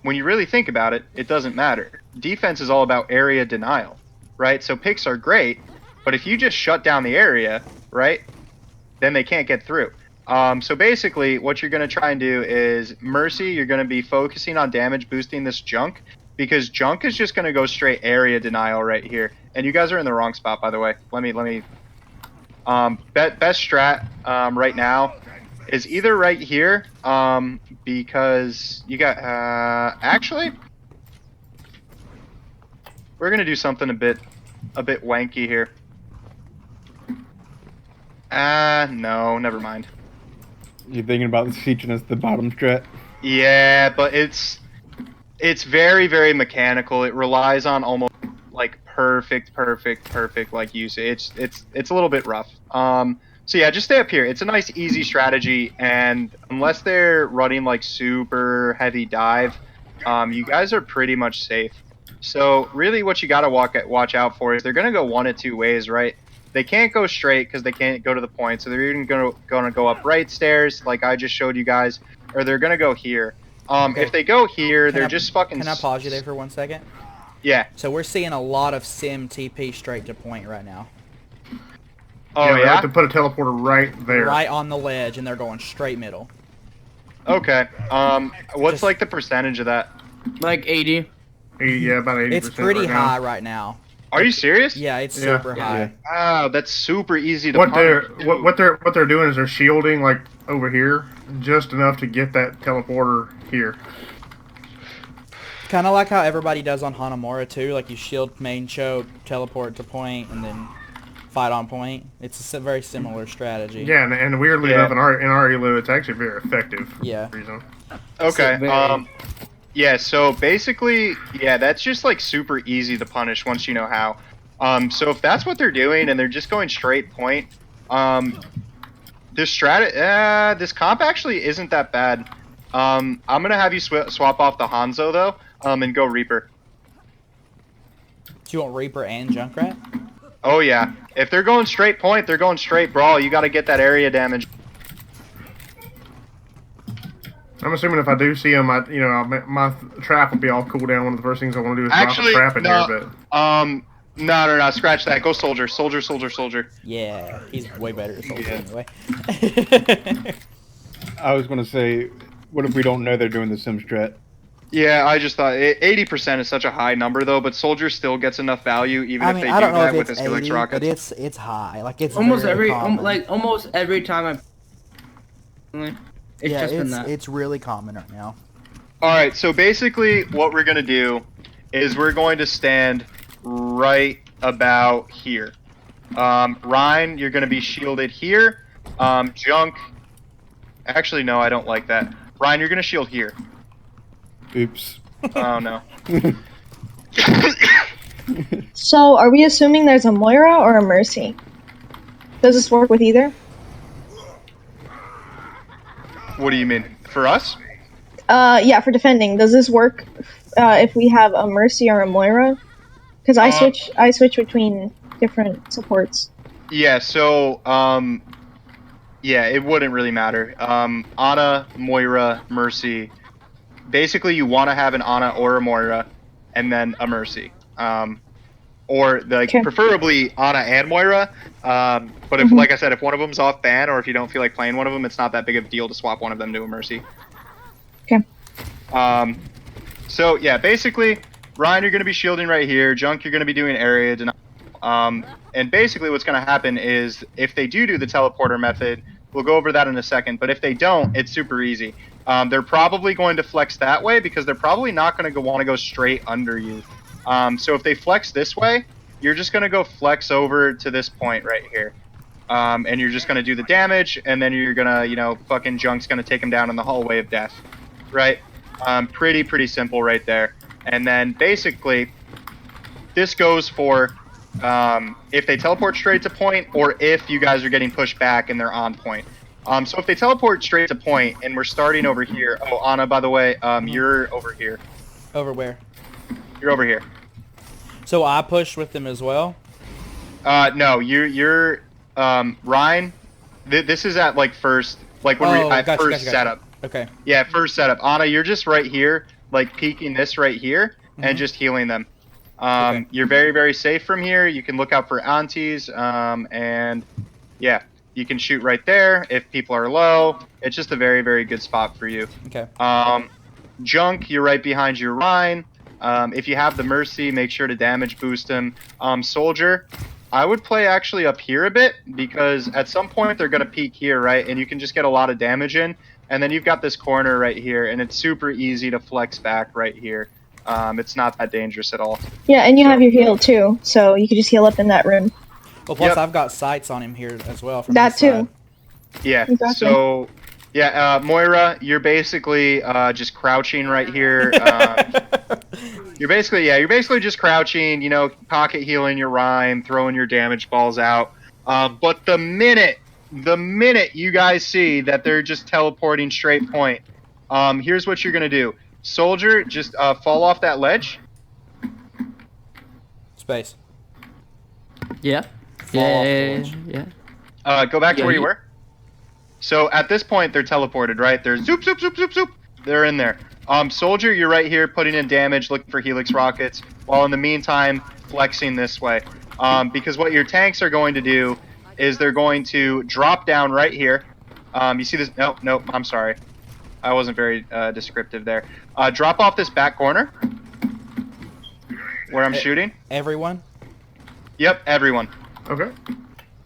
When you really think about it, it doesn't matter. Defense is all about area denial, right? So picks are great, but if you just shut down the area, right, then they can't get through. So basically, what you're going to try and do is, Mercy, you're going to be focusing on damage boosting this Junk, because Junk is just going to go straight area denial right here. And you guys are in the wrong spot, by the way. Let me best strat right now is either right here, because you got, actually, we're going to do something a bit wanky here. No, never mind. You're thinking about teaching us the bottom strat? Yeah, but it's very, very mechanical. It relies on almost like perfect like usage. It's a little bit rough. So yeah, just stay up here. It's a nice, easy strategy, and unless they're running like super heavy dive, you guys are pretty much safe. So really, what you gotta watch out for is they're gonna go one of two ways, right? They can't go straight because they can't go to the point, so they're even gonna go up right stairs, like I just showed you guys, or they're gonna go here. Okay. If they go here, they're just fucking... Can I pause you there for 1 second? Yeah. So we're seeing a lot of sim TP straight to point right now. Oh, yeah? They have to put a teleporter right there. Right on the ledge, and they're going straight middle. Okay. What's like the percentage of that? Like 80. 80, yeah, about 80%. It's pretty high right now. Are you serious? Yeah, it's super high. Oh, that's super easy to what they're doing is they're shielding like over here just enough to get that teleporter here. Kind of like how everybody does on Hanamura too. Like you shield main choke, teleport to point, and then fight on point. It's a very similar strategy. Yeah, and weirdly enough, in our elo, it's actually very effective. Yeah. For reason. Okay. Yeah, so basically, yeah, that's just like super easy to punish once you know how. So if that's what they're doing and they're just going straight point, this comp actually isn't that bad. I'm gonna have you swap off the Hanzo though, and go Reaper. Do you want Reaper and Junkrat? Oh yeah, if they're going straight point, they're going straight brawl. You got to get that area damage. I'm assuming if I do see him, my trap will be all cooldown. One of the first things I want to do is drop a trap in here. But No. Scratch that. Go soldier. Soldier. Yeah, he's way better at soldier anyway. I was gonna say, what if we don't know they're doing the sim strat? Yeah, I just thought 80% is such a high number though, but soldier still gets enough value even if they do that with his helix rockets. But it's high. Like it's almost very every common. almost every time it's really common right now. All right, so basically what we're gonna do is we're going to stand right about here. Ryan, you're gonna be shielded here. Junk. Actually, no, I don't like that. Ryan, you're gonna shield here. Oops. Oh no. So, are we assuming there's a Moira or a Mercy? Does this work with either? What do you mean? For us? Yeah, for defending. Does this work if we have a Mercy or a Moira? Because I switch between different supports. Yeah, so yeah, it wouldn't really matter. Ana, Moira, Mercy. Basically, you want to have an Ana or a Moira, and then a Mercy. Or preferably Ana and Moira. But if, like I said, if one of them's off ban, or if you don't feel like playing one of them, it's not that big of a deal to swap one of them to a Mercy. Okay. So yeah, basically, Ryan, you're going to be shielding right here. Junk, you're going to be doing area denial. And basically, what's going to happen is if they do the teleporter method, we'll go over that in a second. But if they don't, it's super easy. They're probably going to flex that way because they're probably not going to want to go straight under you. So if they flex this way, you're just going to go flex over to this point right here. And you're just going to do the damage, and then you're going to, fucking Junk's going to take him down in the hallway of death. Right? Pretty simple right there. And then basically, this goes for if they teleport straight to point, or if you guys are getting pushed back and they're on point. So if they teleport straight to point and we're starting over here. Oh, Ana, by the way, you're over here. Over where? You're over here. So I push with them as well? No, you're Ryan. This is at first, when we're at first setup. Okay. Yeah, first setup. Ana, you're just right here, peeking this right here, and just healing them. Okay. You're very safe from here. You can look out for aunties, and yeah, you can shoot right there if people are low. It's just a very good spot for you. Okay. Junk, you're right behind your Ryan. If you have the Mercy, make sure to damage boost him. Soldier, I would play actually up here a bit, because at some point they're going to peek here, right? And you can just get a lot of damage in. And then you've got this corner right here, and it's super easy to flex back right here. It's not that dangerous at all. Yeah, and you have your heal too, so you can just heal up in that room. Well, plus I've got sights on him here as well. From that too. Yeah, exactly. So, yeah, Moira, you're basically just crouching right here. You're basically just crouching, pocket healing your Rhyme, throwing your damage balls out. But the minute you guys see that they're just teleporting straight point, here's what you're going to do. Soldier, just fall off that ledge. Space. Yeah. Yeah. Go back to where you were. So at this point, they're teleported, right? They're zoop. They're in there. Soldier, you're right here putting in damage, looking for helix rockets, while in the meantime, flexing this way. Because what your tanks are going to do is they're going to drop down right here. You see this? No, I'm sorry. I wasn't very descriptive there. Drop off this back corner where I'm shooting. Everyone? Yep, everyone. Okay.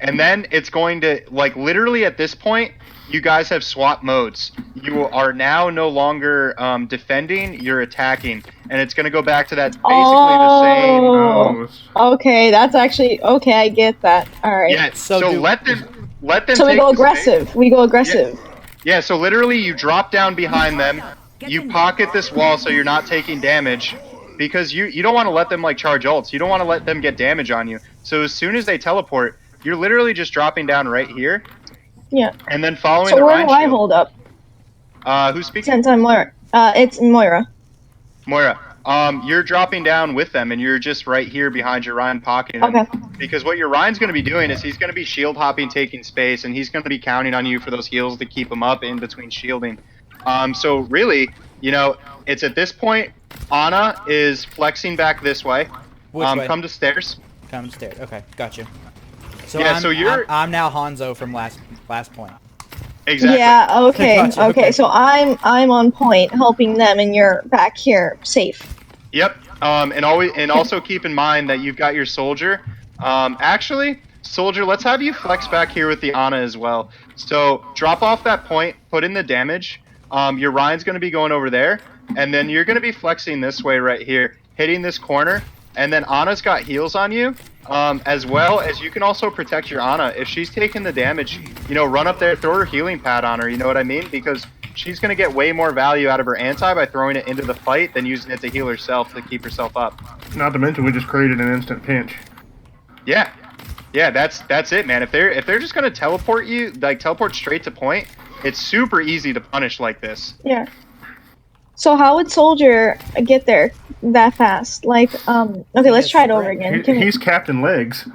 And then it's going to, literally at this point, you guys have swap modes. You are now no longer defending, you're attacking. And it's going to go back to that basically the same. Okay, that's actually, okay, I get that. Alright. Yeah, so let them So we go aggressive. We go aggressive. Yeah, so literally you drop down behind them, you pocket this wall so you're not taking damage, because you don't want to let them charge ults. You don't want to let them get damage on you. So as soon as they teleport, you're literally just dropping down right here. Yeah. And then following the Rhine shield. So where do I hold up? Who's speaking? Since I'm Moira. It's Moira. Moira. You're dropping down with them, and you're just right here behind your Ryan pocketing them. Okay. Because what your Ryan's going to be doing is he's going to be shield hopping, taking space, and he's going to be counting on you for those heals to keep him up in between shielding. So really, it's at this point, Ana is flexing back this way. Which way? Come to stairs. Come stairs. Okay, got you. So Yeah, so I'm now Hanzo from last point. Exactly. Yeah. Okay. Gotcha, Okay. okay. So I'm on point, helping them, and you're back here, safe. Yep. And also keep in mind that you've got your soldier. Actually, soldier, let's have you flex back here with the Ana as well. So drop off that point, put in the damage. Your Ryan's going to be going over there, and then you're going to be flexing this way right here, hitting this corner, and then Ana's got heals on you. As well as you can also protect your Ana. If she's taking the damage, you know, run up there, throw her healing pad on her, you know what I mean? Because she's going to get way more value out of her anti by throwing it into the fight than using it to heal herself to keep herself up. Not to mention, we just created an instant pinch. Yeah. Yeah, that's it, man. If they're just going to teleport you, like teleport straight to point, it's super easy to punish like this. Yeah. So how would Soldier get there that fast? Like, okay, let's try it over again. He's Captain Legs.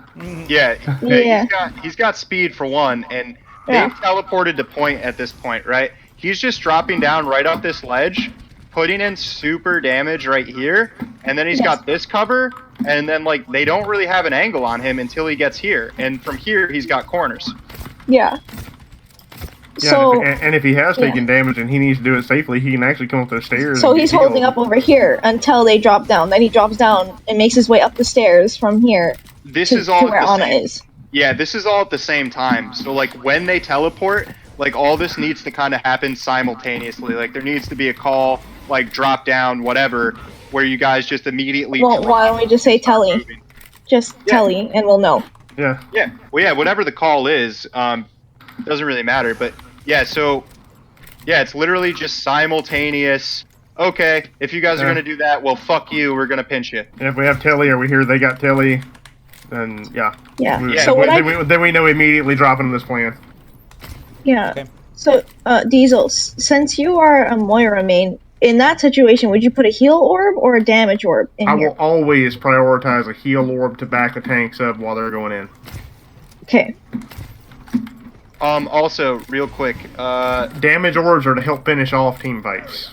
Yeah, Yeah. he's got speed for one, and they've teleported to point at this point, right? He's just dropping down right off this ledge, putting in super damage right here, and then he's got this cover, and then like they don't really have an angle on him until he gets here, and from here he's got corners. Yeah. Yeah, So, and if he has taken damage and he needs to do it safely, he can actually come up the stairs. So he's holding up over here until they drop down. Then he drops down and makes his way up the stairs from here. This is all to where Ana is. Yeah, this is all at the same time. So like when they teleport, like all this needs to kind of happen simultaneously. Like there needs to be a call, like drop down, whatever, where you guys just immediately. Well, why don't we just say telly? Just telly, and we'll know. Yeah. Yeah. Well, yeah. Whatever the call is, doesn't really matter. But yeah, so yeah, it's literally just simultaneous. Okay, if you guys are gonna do that, well, fuck you. We're gonna pinch you. And if we have telly or we hear they got telly, then yeah. Yeah. So then we know immediately dropping this plan. Yeah. Okay. So, Diesel, since you are a Moira main, in that situation, would you put a heal orb or a damage orb in I here? will always prioritize a heal orb to back the tanks up while they're going in. Okay. Also, real quick, damage orbs are to help finish off team fights.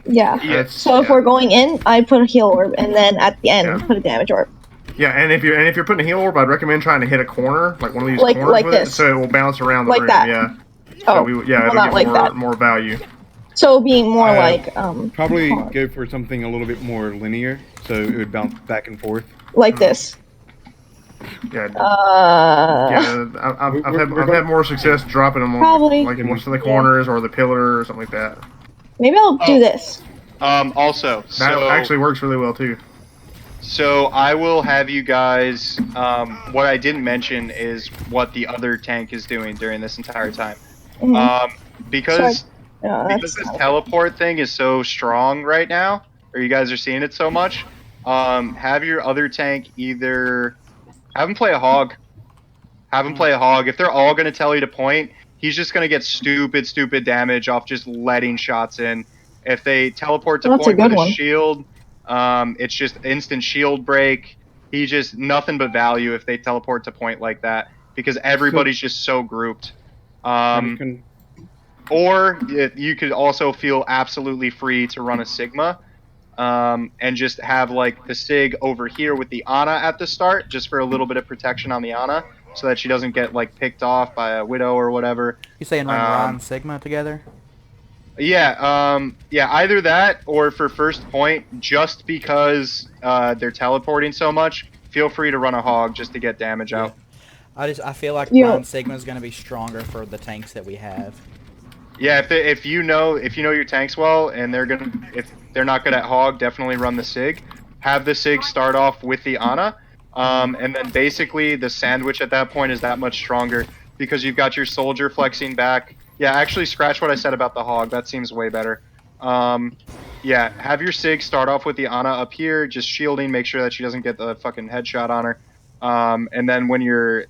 Yeah. So if we're going in, I put a heal orb, and then at the end, put a damage orb. Yeah, and if you're putting a heal orb, I'd recommend trying to hit a corner, like one of these like corners with this. it, so it will bounce around the room. That. Yeah. Oh, so well, not like that. More value. So being more like probably go for something a little bit more linear, so it would bounce back and forth. Like this. Yeah. I've had more success dropping them on like in one of the corners or the pillar or something like that. Maybe I'll do this. Also, that actually works really well too. So I will have you guys. What I didn't mention is what the other tank is doing during this entire time. Because this teleport thing is so strong right now, or you guys are seeing it so much. Have your other tank either have him play a hog. Have him play a hog. If they're all gonna tell you to point, he's just gonna get stupid damage off just letting shots in. If they teleport to point with a shield, it's just instant shield break. He just nothing but value if they teleport to point like that because everybody's just so grouped. Or you could also feel absolutely free to run a Sigma, and just have like the Sig over here with the Ana at the start, just for a little bit of protection on the Ana, so that she doesn't get like picked off by a Widow or whatever. You saying run Ron Sigma together? Yeah, either that or for first point, just because they're teleporting so much, feel free to run a hog just to get damage out. I feel like Ron Sigma is going to be stronger for the tanks that we have. Yeah, if you know your tanks well and if they're not good at hog, definitely run the Sig. Have the Sig start off with the Ana, and then basically the sandwich at that point is that much stronger because you've got your soldier flexing back. Yeah, actually scratch what I said about the hog. That seems way better. Yeah, have your Sig start off with the Ana up here, just shielding, make sure that she doesn't get the fucking headshot on her. And then when your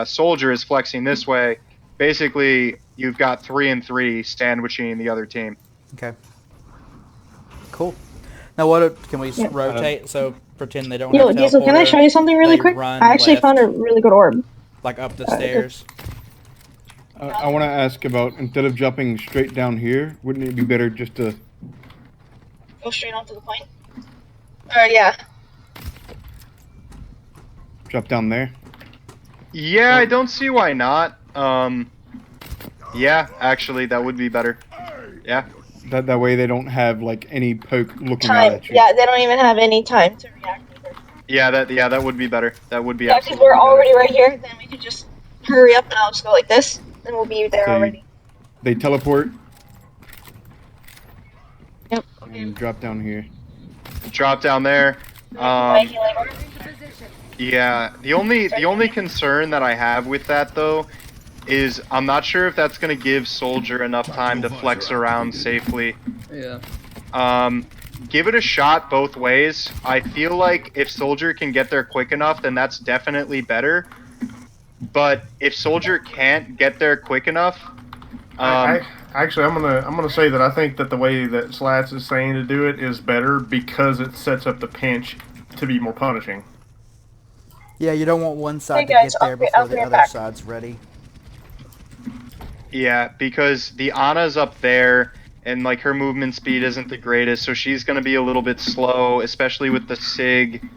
soldier is flexing this way, basically you've got 3 and 3 sandwiching the other team. Okay. Cool. Now what can we rotate? So pretend they don't have teleport. Diesel, can I show you something really quick? I actually found a really good orb. Like up the stairs. I want to ask about, instead of jumping straight down here, wouldn't it be better just to go straight on to the point? Yeah. Drop down there. Yeah, I don't see why not. Yeah, actually, that would be better. Yeah. That way they don't have like any poke looking out Time. at you. Yeah, they don't even have any time to react either. Yeah, that would be better. That would be Yeah, because absolutely we're better. already right here. Then we could just hurry up and I'll just go like this, and we'll be there So already. They teleport. Yep. And drop down here. Drop down there. Yeah, the only concern that I have with that though is I'm not sure if that's gonna give Soldier enough time to flex around safely. Yeah. Give it a shot both ways. I feel like if Soldier can get there quick enough, then that's definitely better. But if Soldier can't get there quick enough, actually, I'm gonna say that I think that the way that Slats is saying to do it is better because it sets up the pinch to be more punishing. Yeah, you don't want one side to get there before the other side's ready. yeah, because the Ana's up there, and like her movement speed isn't the greatest, so she's gonna be a little bit slow, especially with the Sig.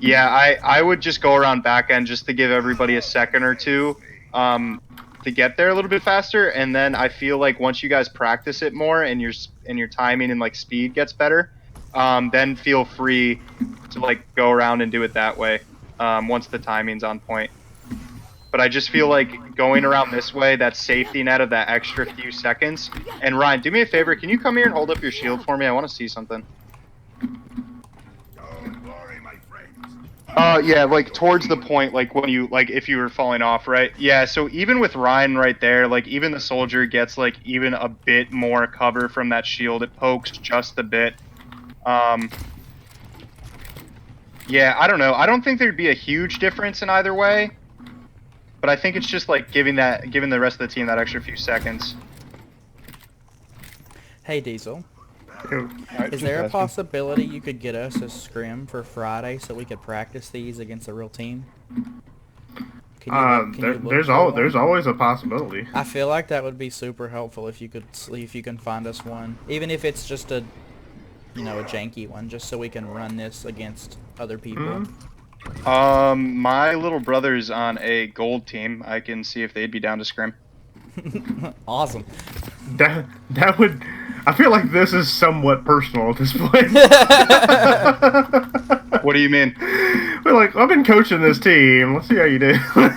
Yeah, I would just go around back end just to give everybody a second or two to get there a little bit faster, and then I feel like once you guys practice it more and your timing and like speed gets better, then feel free to like go around and do it that way once the timing's on point. But I just feel like going around this way, that safety net of that extra few seconds. And Ryan, do me a favor, can you come here and hold up your shield for me? I want to see something. Yeah, like towards the point, like when you, like if you were falling off, right? Yeah, so even with Ryan right there, like even the Soldier gets like even a bit more cover from that shield. It pokes just a bit. Yeah, I don't know. I don't think there'd be a huge difference in either way. But I think it's just like giving the rest of the team that extra few seconds. Hey Diesel. Is there a possibility you could get us a scrim for Friday so we could practice these against a real team? There's always a possibility. I feel like that would be super helpful if you can find us one, even if it's just a janky one, just so we can run this against other people. My little brother's on a gold team. I can see if they'd be down to scrim. Awesome. That would. I feel like this is somewhat personal at this point. What do you mean? We're like, I've been coaching this team. Let's see how you do. Like,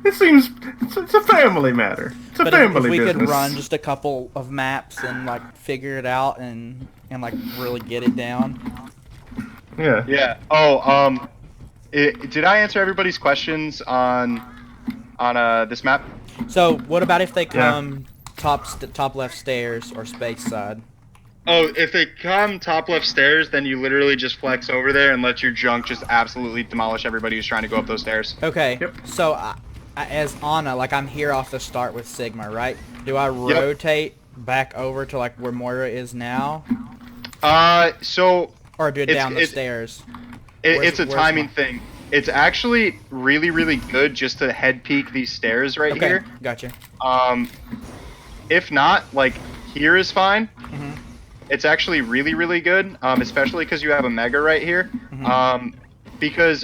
it's a family matter. It's a family business. If we could run just a couple of maps and like figure it out and like really get it down. Yeah. Yeah. Oh, did I answer everybody's questions on this map? So what about if they come top left stairs or space side? Oh, if they come top left stairs, then you literally just flex over there and let your junk just absolutely demolish everybody who's trying to go up those stairs. Okay. Yep. So as Ana, like I'm here off the start with Sigma, right? Do I rotate back over to like where Moira is now? Or do it down the stairs? It's a timing thing. It's actually really, really good just to head peek these stairs right here. Gotcha. If not, like, here is fine. Mm-hmm. It's actually really, really good, especially because you have a Mega right here. Mm-hmm. Because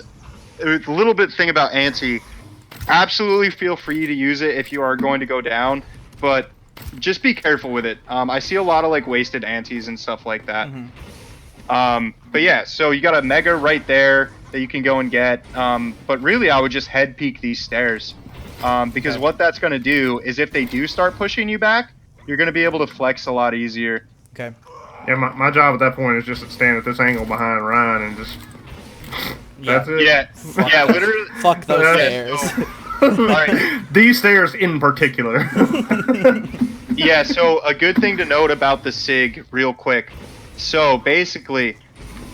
a little bit thing about Anti, absolutely feel free to use it if you are going to go down, but just be careful with it. I see a lot of, like, wasted Antis and stuff like that. Mm-hmm. But yeah, so you got a Mega right there that you can go and get. But really, I would just head peek these stairs. Because what that's going to do is if they do start pushing you back, you're going to be able to flex a lot easier. Okay. Yeah, my job at that point is just to stand at this angle behind Ryan and just... That's it. Yeah, literally. Fuck those stairs. Alright. These stairs in particular. Yeah, so a good thing to note about the SIG real quick. So basically,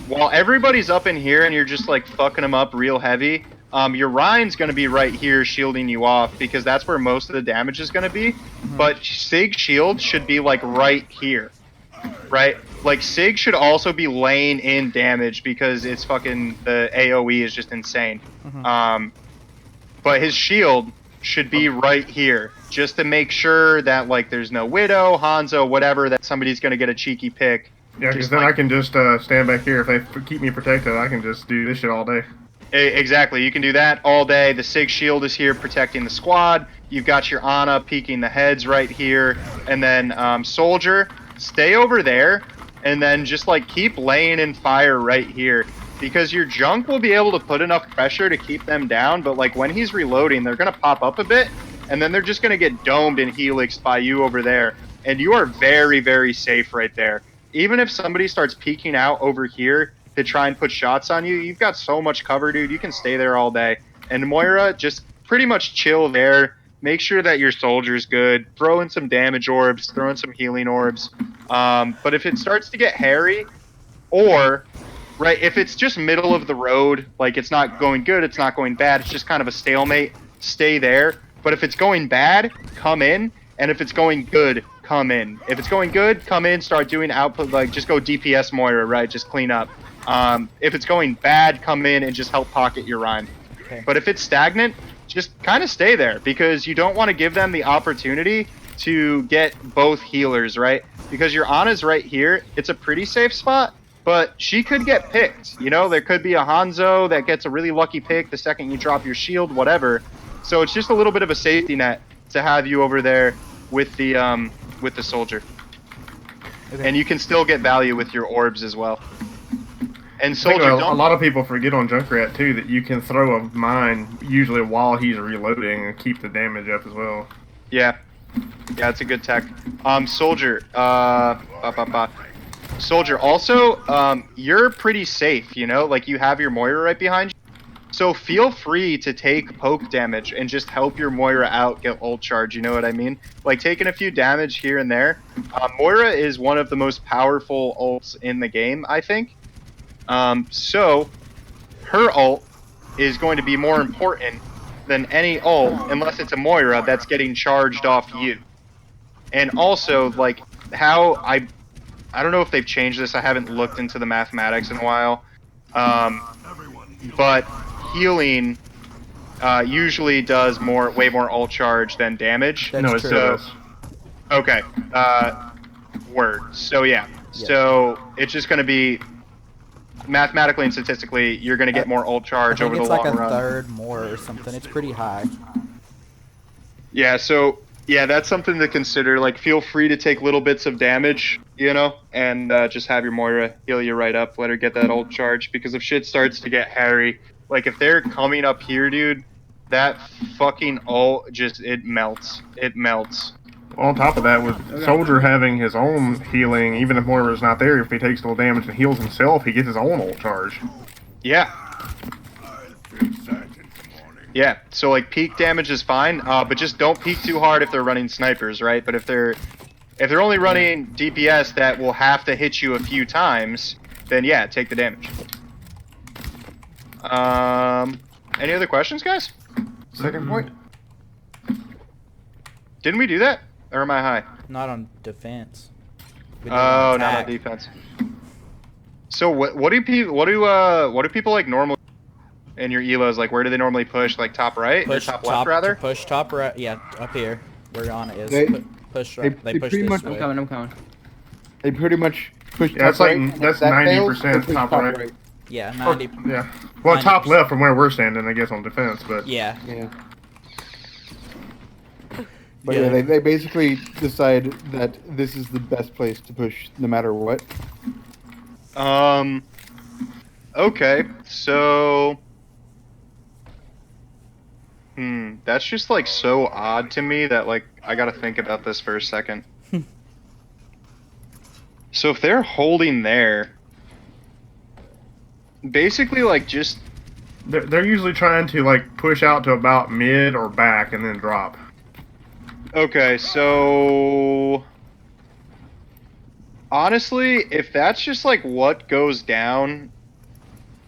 while everybody's up in here and you're just like fucking them up real heavy, your Ryan's going to be right here shielding you off because that's where most of the damage is going to be. Mm-hmm. But SIG shield should be like right here, right? Like SIG should also be laying in damage because it's fucking, the AoE is just insane. Mm-hmm. But his shield should be right here just to make sure that like there's no Widow, Hanzo, whatever, that somebody's going to get a cheeky pick Yeah, because then I can just stand back here. If they keep me protected, I can just do this shit all day. Exactly. You can do that all day. The Sig Shield is here protecting the squad. You've got your Ana peeking the heads right here. And then Soldier, stay over there. And then just like keep laying in fire right here. Because your junk will be able to put enough pressure to keep them down. But like when he's reloading, they're going to pop up a bit. And then they're just going to get domed and helixed by you over there. And you are very, very safe right there. Even if somebody starts peeking out over here to try and put shots on you, you've got so much cover, dude. You can stay there all day. And Moira, just pretty much chill there. Make sure that your soldier's good. Throw in some damage orbs. Throw in some healing orbs. But if it starts to get hairy, or, right, if it's just middle of the road, like it's not going good, it's not going bad, it's just kind of a stalemate, stay there. But if it's going bad, come in. And if it's going good, come in. If it's going good, come in, start doing output, like just go DPS Moira, right? Just clean up. If it's going bad, come in and just help pocket your Rhine. Okay. But if it's stagnant, just kind of stay there because you don't want to give them the opportunity to get both healers, right? Because your Ana's right here. It's a pretty safe spot, but she could get picked. You know, there could be a Hanzo that gets a really lucky pick the second you drop your shield, whatever. So it's just a little bit of a safety net to have you over there with the soldier. Okay. And you can still get value with your orbs as well. And soldier, a lot of people forget on Junkrat too that you can throw a mine usually while he's reloading and keep the damage up as well. Yeah, it's a good tech. Soldier, soldier. Also, you're pretty safe. You know, like you have your Moira right behind you. So feel free to take poke damage and just help your Moira out get ult charge, you know what I mean? Like taking a few damage here and there. Moira is one of the most powerful ults in the game, I think. So her ult is going to be more important than any ult unless it's a Moira that's getting charged off you. And also, like, how I don't know if they've changed this. I haven't looked into the mathematics in a while. But healing usually does way more ult charge than damage. No, it still does. Okay. Word. So yeah. So it's just going to be mathematically and statistically, you're going to get more ult charge over the long run. It's like a third more or something. It's pretty high. Yeah. So yeah, that's something to consider. Like, feel free to take little bits of damage, you know, and just have your Moira heal you right up. Let her get that ult charge because if shit starts to get hairy. Like, if they're coming up here, dude, that fucking ult just, it melts. It melts. On top of that, with Soldier having his own healing, even if Moira's not there, if he takes a little damage and heals himself, he gets his own ult charge. Yeah. Yeah, so, like, peak damage is fine, but just don't peak too hard if they're running snipers, right? But if they're only running DPS that will have to hit you a few times, then yeah, take the damage. Any other questions, guys? Second point. Didn't we do that? Or am I high? Not on defense. Oh, not on defense. So what do people like normally in your elos? Like, where do they normally push? Like top right or top left rather? Push top right. Yeah, up here where Ana is. Push right. They push this way. I'm coming. They pretty much push. Yeah, that's like that's 90% top right. Yeah, 90. Yeah. Well, 90%. Top left from where we're standing, I guess, on defense, but yeah. But yeah, they basically decide that this is the best place to push no matter what. Okay, so that's just like so odd to me that like I gotta think about this for a second. So if they're holding there, basically like just they're usually trying to like push out to about mid or back and then drop. Okay, so honestly, if that's just like what goes down,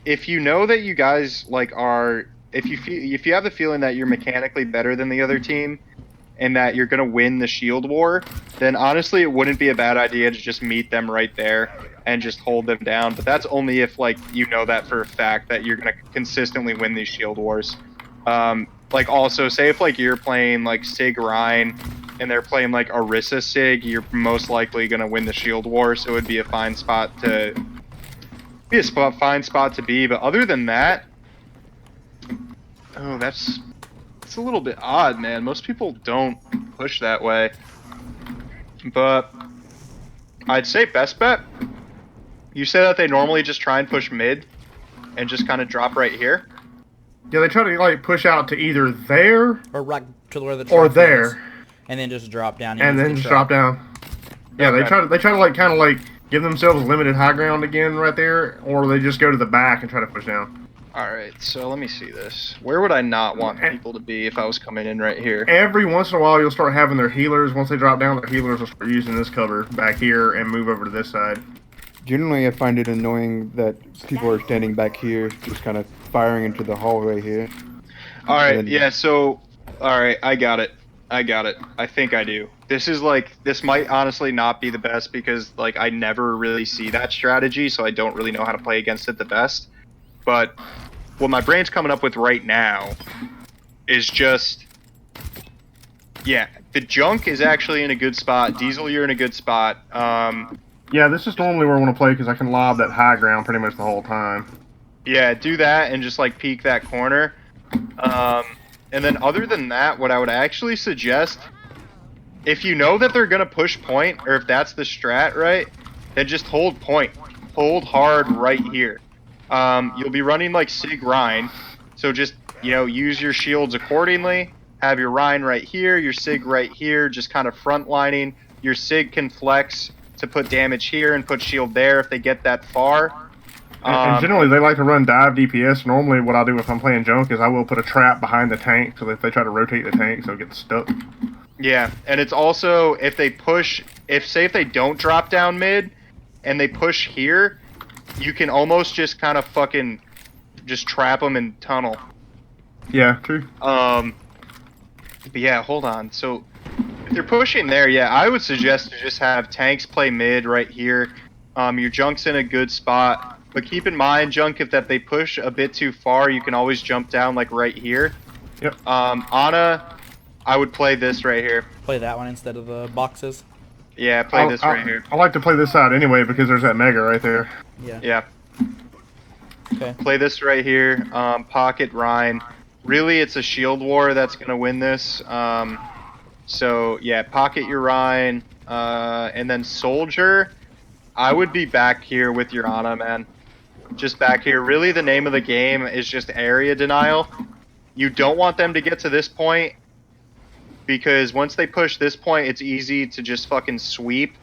if you know that you guys like are, if you have the feeling that you're mechanically better than the other team and that you're gonna win the shield war, then honestly it wouldn't be a bad idea to just meet them right there and just hold them down. But that's only if like you know that for a fact that you're gonna consistently win these shield wars. Like also say if like you're playing like Sig Rhine and they're playing like Orisa Sig, you're most likely gonna win the shield war. So it would be a fine spot to fine spot to be. But other than that, oh, that's a little bit odd, man. Most people don't push that way. But I'd say best bet. You say that they normally just try and push mid and just kind of drop right here. Yeah, they try to like push out to either there or right to where the or trophy there, is, and then just drop down. And then just drop down. Yeah, okay. They try to like kind of like give themselves limited high ground again right there, or they just go to the back and try to push down. All right, so let me see this. Where would I not want people to be if I was coming in right here? Every once in a while, you'll start having their healers. Once they drop down, their healers will start using this cover back here and move over to this side. Generally, I find it annoying that people are standing back here, just kind of firing into the hallway here. All right, yeah, so, all right, I got it. I think I do. This might honestly not be the best because, like, I never really see that strategy, so I don't really know how to play against it the best. But what my brain's coming up with right now is just, yeah, the junk is actually in a good spot. Diesel, you're in a good spot. Yeah, this is normally where I want to play because I can lob that high ground pretty much the whole time. Yeah, do that and just like peek that corner. And then other than that, what I would actually suggest, if you know that they're going to push point, or if that's the strat, right, then just hold point. Hold hard right here. You'll be running like Sig Rhine, so just, use your shields accordingly. Have your Rhine right here, your Sig right here, just kind of front lining. Your Sig can flex to put damage here and put shield there if they get that far. And generally, they like to run dive DPS. Normally, what I'll do if I'm playing junk is I will put a trap behind the tank so that if they try to rotate the tank, so it gets stuck. Yeah, and it's also, if they push, if they don't drop down mid, and they push here, you can almost just kind of fucking just trap them and tunnel. Yeah, true. But yeah, hold on. So if they're pushing there, yeah, I would suggest to just have tanks play mid right here. Your junk's in a good spot, but keep in mind, junk, if they push a bit too far, you can always jump down like right here. Yep. Ana, I would play this right here. Play that one instead of the boxes. Yeah, play this right here. I like to play this side anyway because there's that mega right there. Yeah. Yeah. Okay. Play this right here. Pocket Rhine. Really, it's a shield war that's gonna win this. So yeah, pocket your Rhine, and then soldier. I would be back here with your Ana, man. Just back here. Really, the name of the game is just area denial. You don't want them to get to this point, because once they push this point, it's easy to just fucking sweep.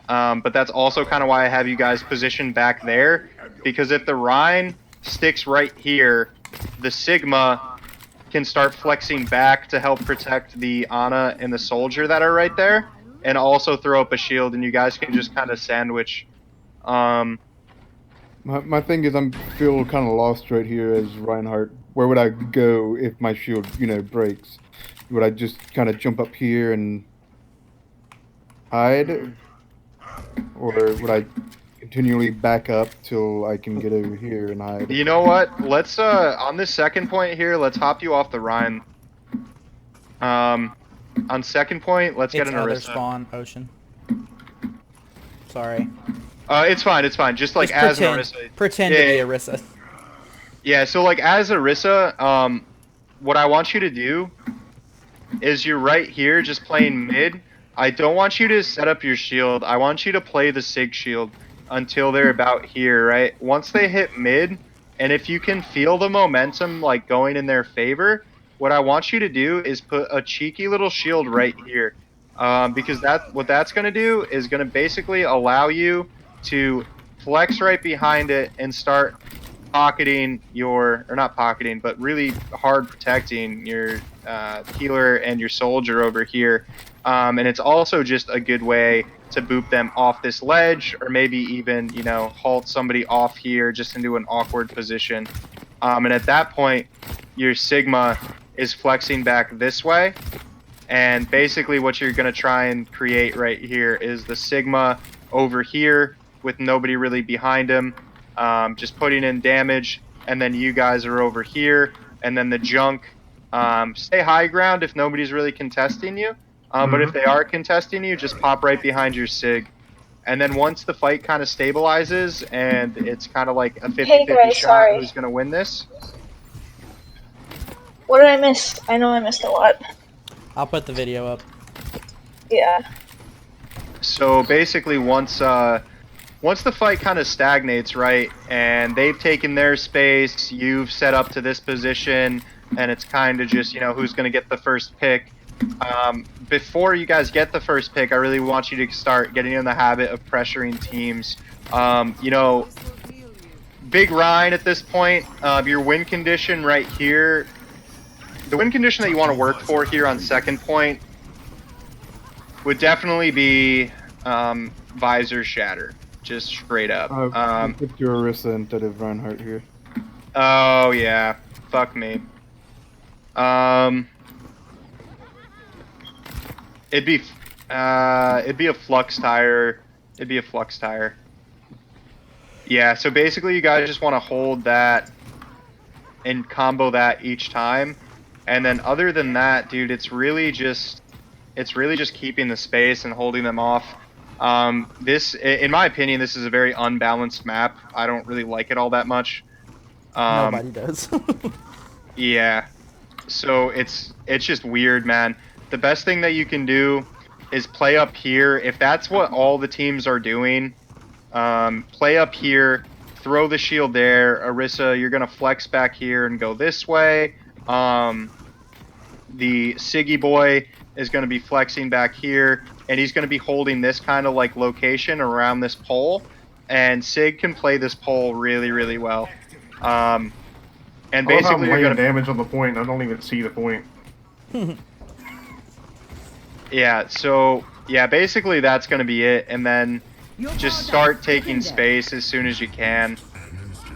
But that's also kind of why I have you guys positioned back there, because if the Rhine sticks right here, the Sigma can start flexing back to help protect the Ana and the soldier that are right there, and also throw up a shield, and you guys can just kind of sandwich. My thing is, I'm feel kind of lost right here as Reinhardt. Where would I go if my shield, breaks? Would I just kind of jump up here and hide? Or would I continually back up till I can get over here and hide? You know what? Let's, on this second point here, let's hop you off the Rhine. On second point, let's get an Orisa. Spawn, Ocean. Sorry. It's fine, it's fine. Just like as an Orisa. Pretend to be Orisa. Yeah, so like as Orisa, what I want you to do is you're right here just playing mid. I don't want you to set up your shield. I want you to play the Sig shield until they're about here, right? Once they hit mid, and if you can feel the momentum like going in their favor, what I want you to do is put a cheeky little shield right here. Because what that's going to do is going to basically allow you to flex right behind it and start pocketing or not pocketing, but really hard protecting your healer and your soldier over here. And it's also just a good way to boop them off this ledge, or maybe even, halt somebody off here just into an awkward position. And at that point, your Sigma is flexing back this way. And basically what you're going to try and create right here is the Sigma over here with nobody really behind him, just putting in damage, and then you guys are over here, and then the junk, stay high ground if nobody's really contesting you, But if they are contesting you, just pop right behind your Sig. And then once the fight kind of stabilizes and it's kind of like a 50-50 shot sorry. who's going to win this. What did I miss? I know I missed a lot. I'll put the video up. Yeah. So basically once the fight kind of stagnates, right, and they've taken their space, you've set up to this position, and it's kind of just, you know, who's going to get the first pick. Before you guys get the first pick, I really want you to start getting in the habit of pressuring teams. You know, Big Ryan at this point, your win condition right here, the win condition that you want to work for here on second point would definitely be visor shatter, just straight up. Put your Orisa instead of Reinhardt here. Oh yeah, fuck me. It'd be a flux tire. It'd be a flux tire. Yeah, so basically you guys just want to hold that and combo that each time. And then other than that, dude, it's really just keeping the space and holding them off. This, in my opinion, this is a very unbalanced map. I don't really like it all that much. Nobody does. Yeah. So it's just weird, man. The best thing that you can do is play up here. If that's what all the teams are doing, play up here, throw the shield there. Orisa, you're gonna flex back here and go this way. The Siggy boy is gonna be flexing back here, and he's gonna be holding this kind of like location around this pole. And Sig can play this pole really, really well. And basically, you're gonna damage on the point. I don't even see the point. Yeah, so, yeah, basically that's going to be it, and then just start taking space as soon as you can.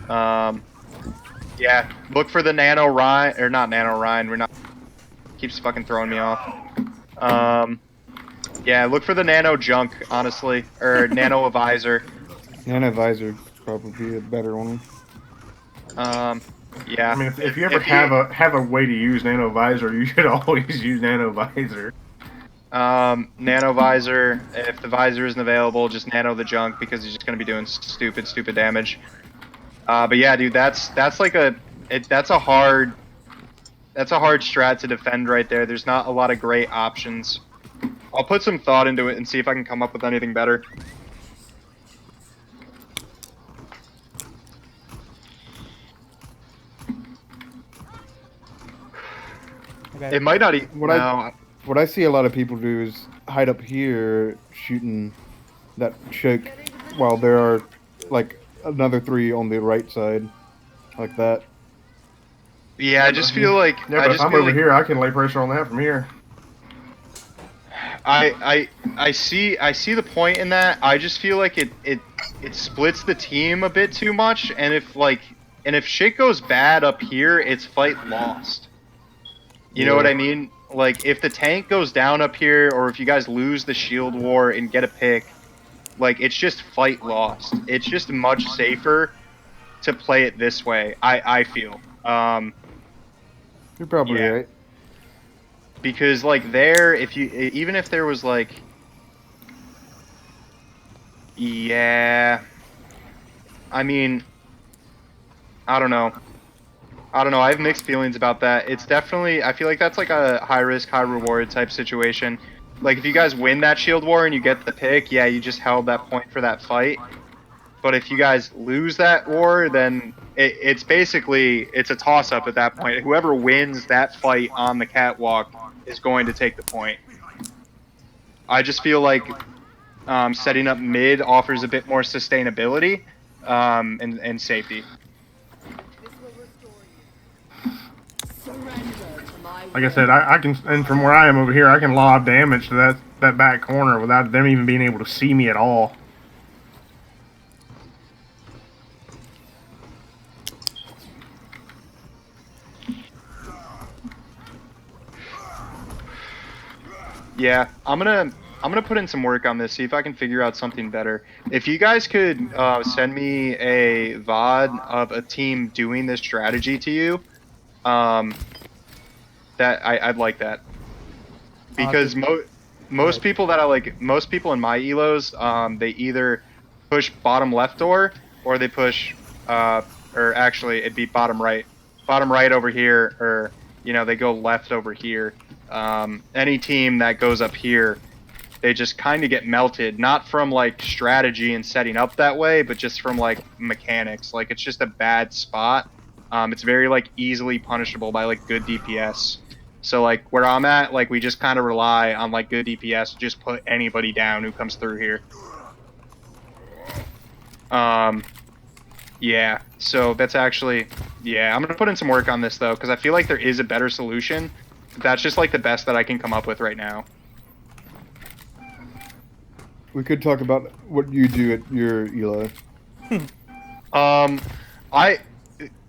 Yeah, look for the Nano Rhine, or not Nano Rhine, we're not, keeps fucking throwing me off. Yeah, look for the Nano Junk, honestly, or Nano Visor. Nano Visor probably a better one. Yeah. I mean, if you ever have a way to use Nano Visor, you should always use Nano Visor. Nano Visor, if the Visor isn't available, just Nano the Junk, because he's just going to be doing stupid damage. But yeah, dude, that's like that's a hard strat to defend right there. There's not a lot of great options. I'll put some thought into it and see if I can come up with anything better. Okay. It might not What I see a lot of people do is hide up here shooting that choke while there are like another 3 on the right side, like that. Yeah, I just feel like... Yeah, but if I'm over here, I can lay pressure on that from here. I see the point in that. I just feel like it splits the team a bit too much, and if shit goes bad up here, it's fight lost. You know what I mean? Like, if the tank goes down up here, or if you guys lose the shield war and get a pick, like, it's just fight lost. It's just much safer to play it this way, I feel. You're probably right. Because, like, there, even if there was, like... Yeah... I mean... I don't know. I have mixed feelings about that. It's definitely, I feel like that's like a high risk, high reward type situation. Like if you guys win that shield war and you get the pick, yeah, you just held that point for that fight. But if you guys lose that war, then it's basically, it's a toss up at that point. Whoever wins that fight on the catwalk is going to take the point. I just feel like setting up mid offers a bit more sustainability and safety. Like I said, I can, and from where I am over here, I can lob damage to that back corner without them even being able to see me at all. Yeah, I'm gonna put in some work on this, see if I can figure out something better. If you guys could send me a VOD of a team doing this strategy to you, that I'd like that. Because most people that I like, most people in my elos, they either push bottom left door or they push, or actually it'd be bottom right over here, or they go left over here. Any team that goes up here, they just kind of get melted, not from like strategy and setting up that way, but just from like mechanics. Like it's just a bad spot. It's very like easily punishable by like good DPS. So like where I'm at, like we just kind of rely on like good DPS to just put anybody down who comes through here. Yeah. So that's actually, yeah, I'm gonna put in some work on this though, because I feel like there is a better solution. That's just like the best that I can come up with right now. We could talk about what you do at your elo.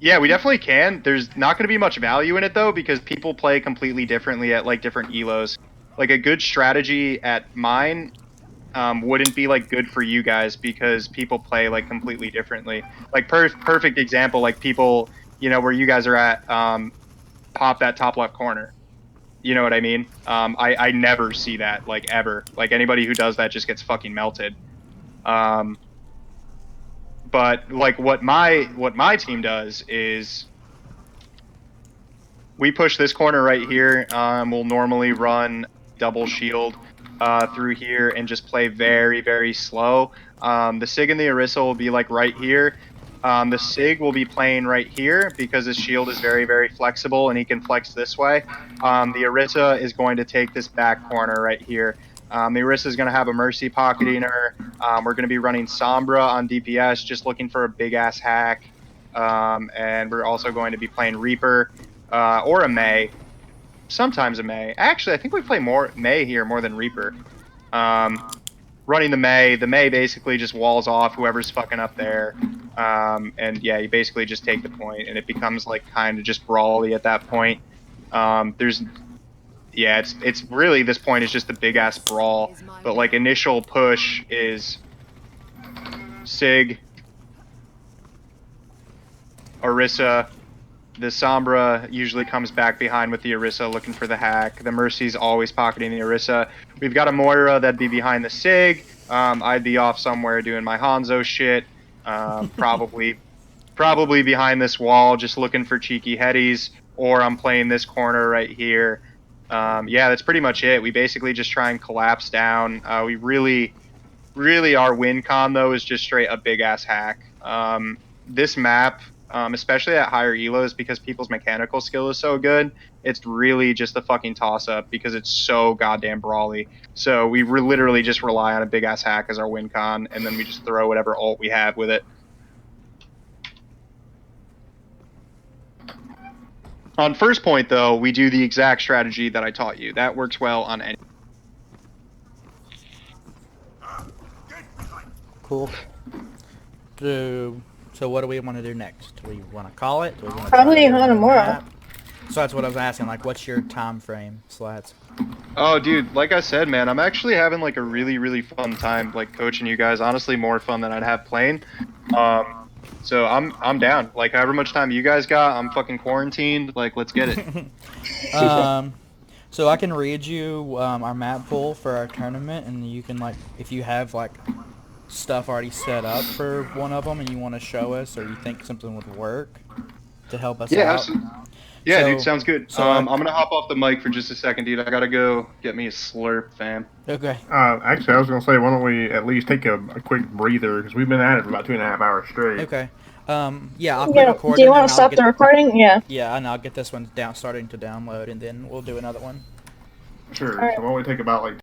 Yeah, we definitely can. There's not going to be much value in it though, because people play completely differently at like different elos. Like a good strategy at mine wouldn't be like good for you guys because people play like completely differently. Like perfect example, like people, where you guys are at, pop that top left corner. You know what I mean? I never see that, like, ever. Like, anybody who does that just gets fucking melted. But, like, what my team does is we push this corner right here. We'll normally run double shield through here and just play very, very slow. The Sig and the Orisa will be, like, right here. The Sig will be playing right here because his shield is very, very flexible and he can flex this way. The Orisa is going to take this back corner right here. The Orisa is going to have a Mercy pocketing her. We're going to be running Sombra on DPS, just looking for a big-ass hack. And we're also going to be playing Reaper or a Mei. Sometimes a Mei. Actually, I think we play more Mei here more than Reaper. Running the Mei basically just walls off whoever's fucking up there. And yeah, you basically just take the point, and it becomes like kind of just brawly at that point. It's really, this point is just a big ass brawl, but like initial push is Sig, Orisa. The Sombra usually comes back behind with the Orisa looking for the hack. The Mercy's always pocketing the Orisa. We've got a Moira that'd be behind the Sig. I'd be off somewhere doing my Hanzo shit. Probably behind this wall just looking for cheeky headies, or I'm playing this corner right here. Yeah, that's pretty much it. We basically just try and collapse down. We really our win con though is just straight a big ass hack. This map, especially at higher elos, because people's mechanical skill is so good, it's really just a fucking toss up because it's so goddamn brawly. So we literally just rely on a big ass hack as our win con, and then we just throw whatever ult we have with it. On first point though, we do the exact strategy that I taught you. That works well on any. Cool. So what do we want to do next? Do we want to call it? Do we want to probably Hanamura. So that's what I was asking. Like, what's your time frame, Slats? Oh, dude, like I said, man, I'm actually having like a really fun time, like coaching you guys. Honestly, more fun than I'd have playing. So I'm down. Like, however much time you guys got, I'm fucking quarantined. Like, let's get it. So I can read you our map pool for our tournament, and you can, like, if you have like stuff already set up for one of them and you want to show us, or you think something would work to help us out. Absolutely. Yeah, dude, sounds good. So I'm gonna hop off the mic for just a second, dude. I gotta go get me a slurp, fam. Okay. Actually, I was gonna say, why don't we at least take a quick breather, because we've been at it for about 2.5 hours straight. Okay. Yeah, I'll quit recording. Do you want to stop the recording? Yeah. Yeah, and I'll get this one starting to download, and then we'll do another one. Sure. Right. So why don't we take about like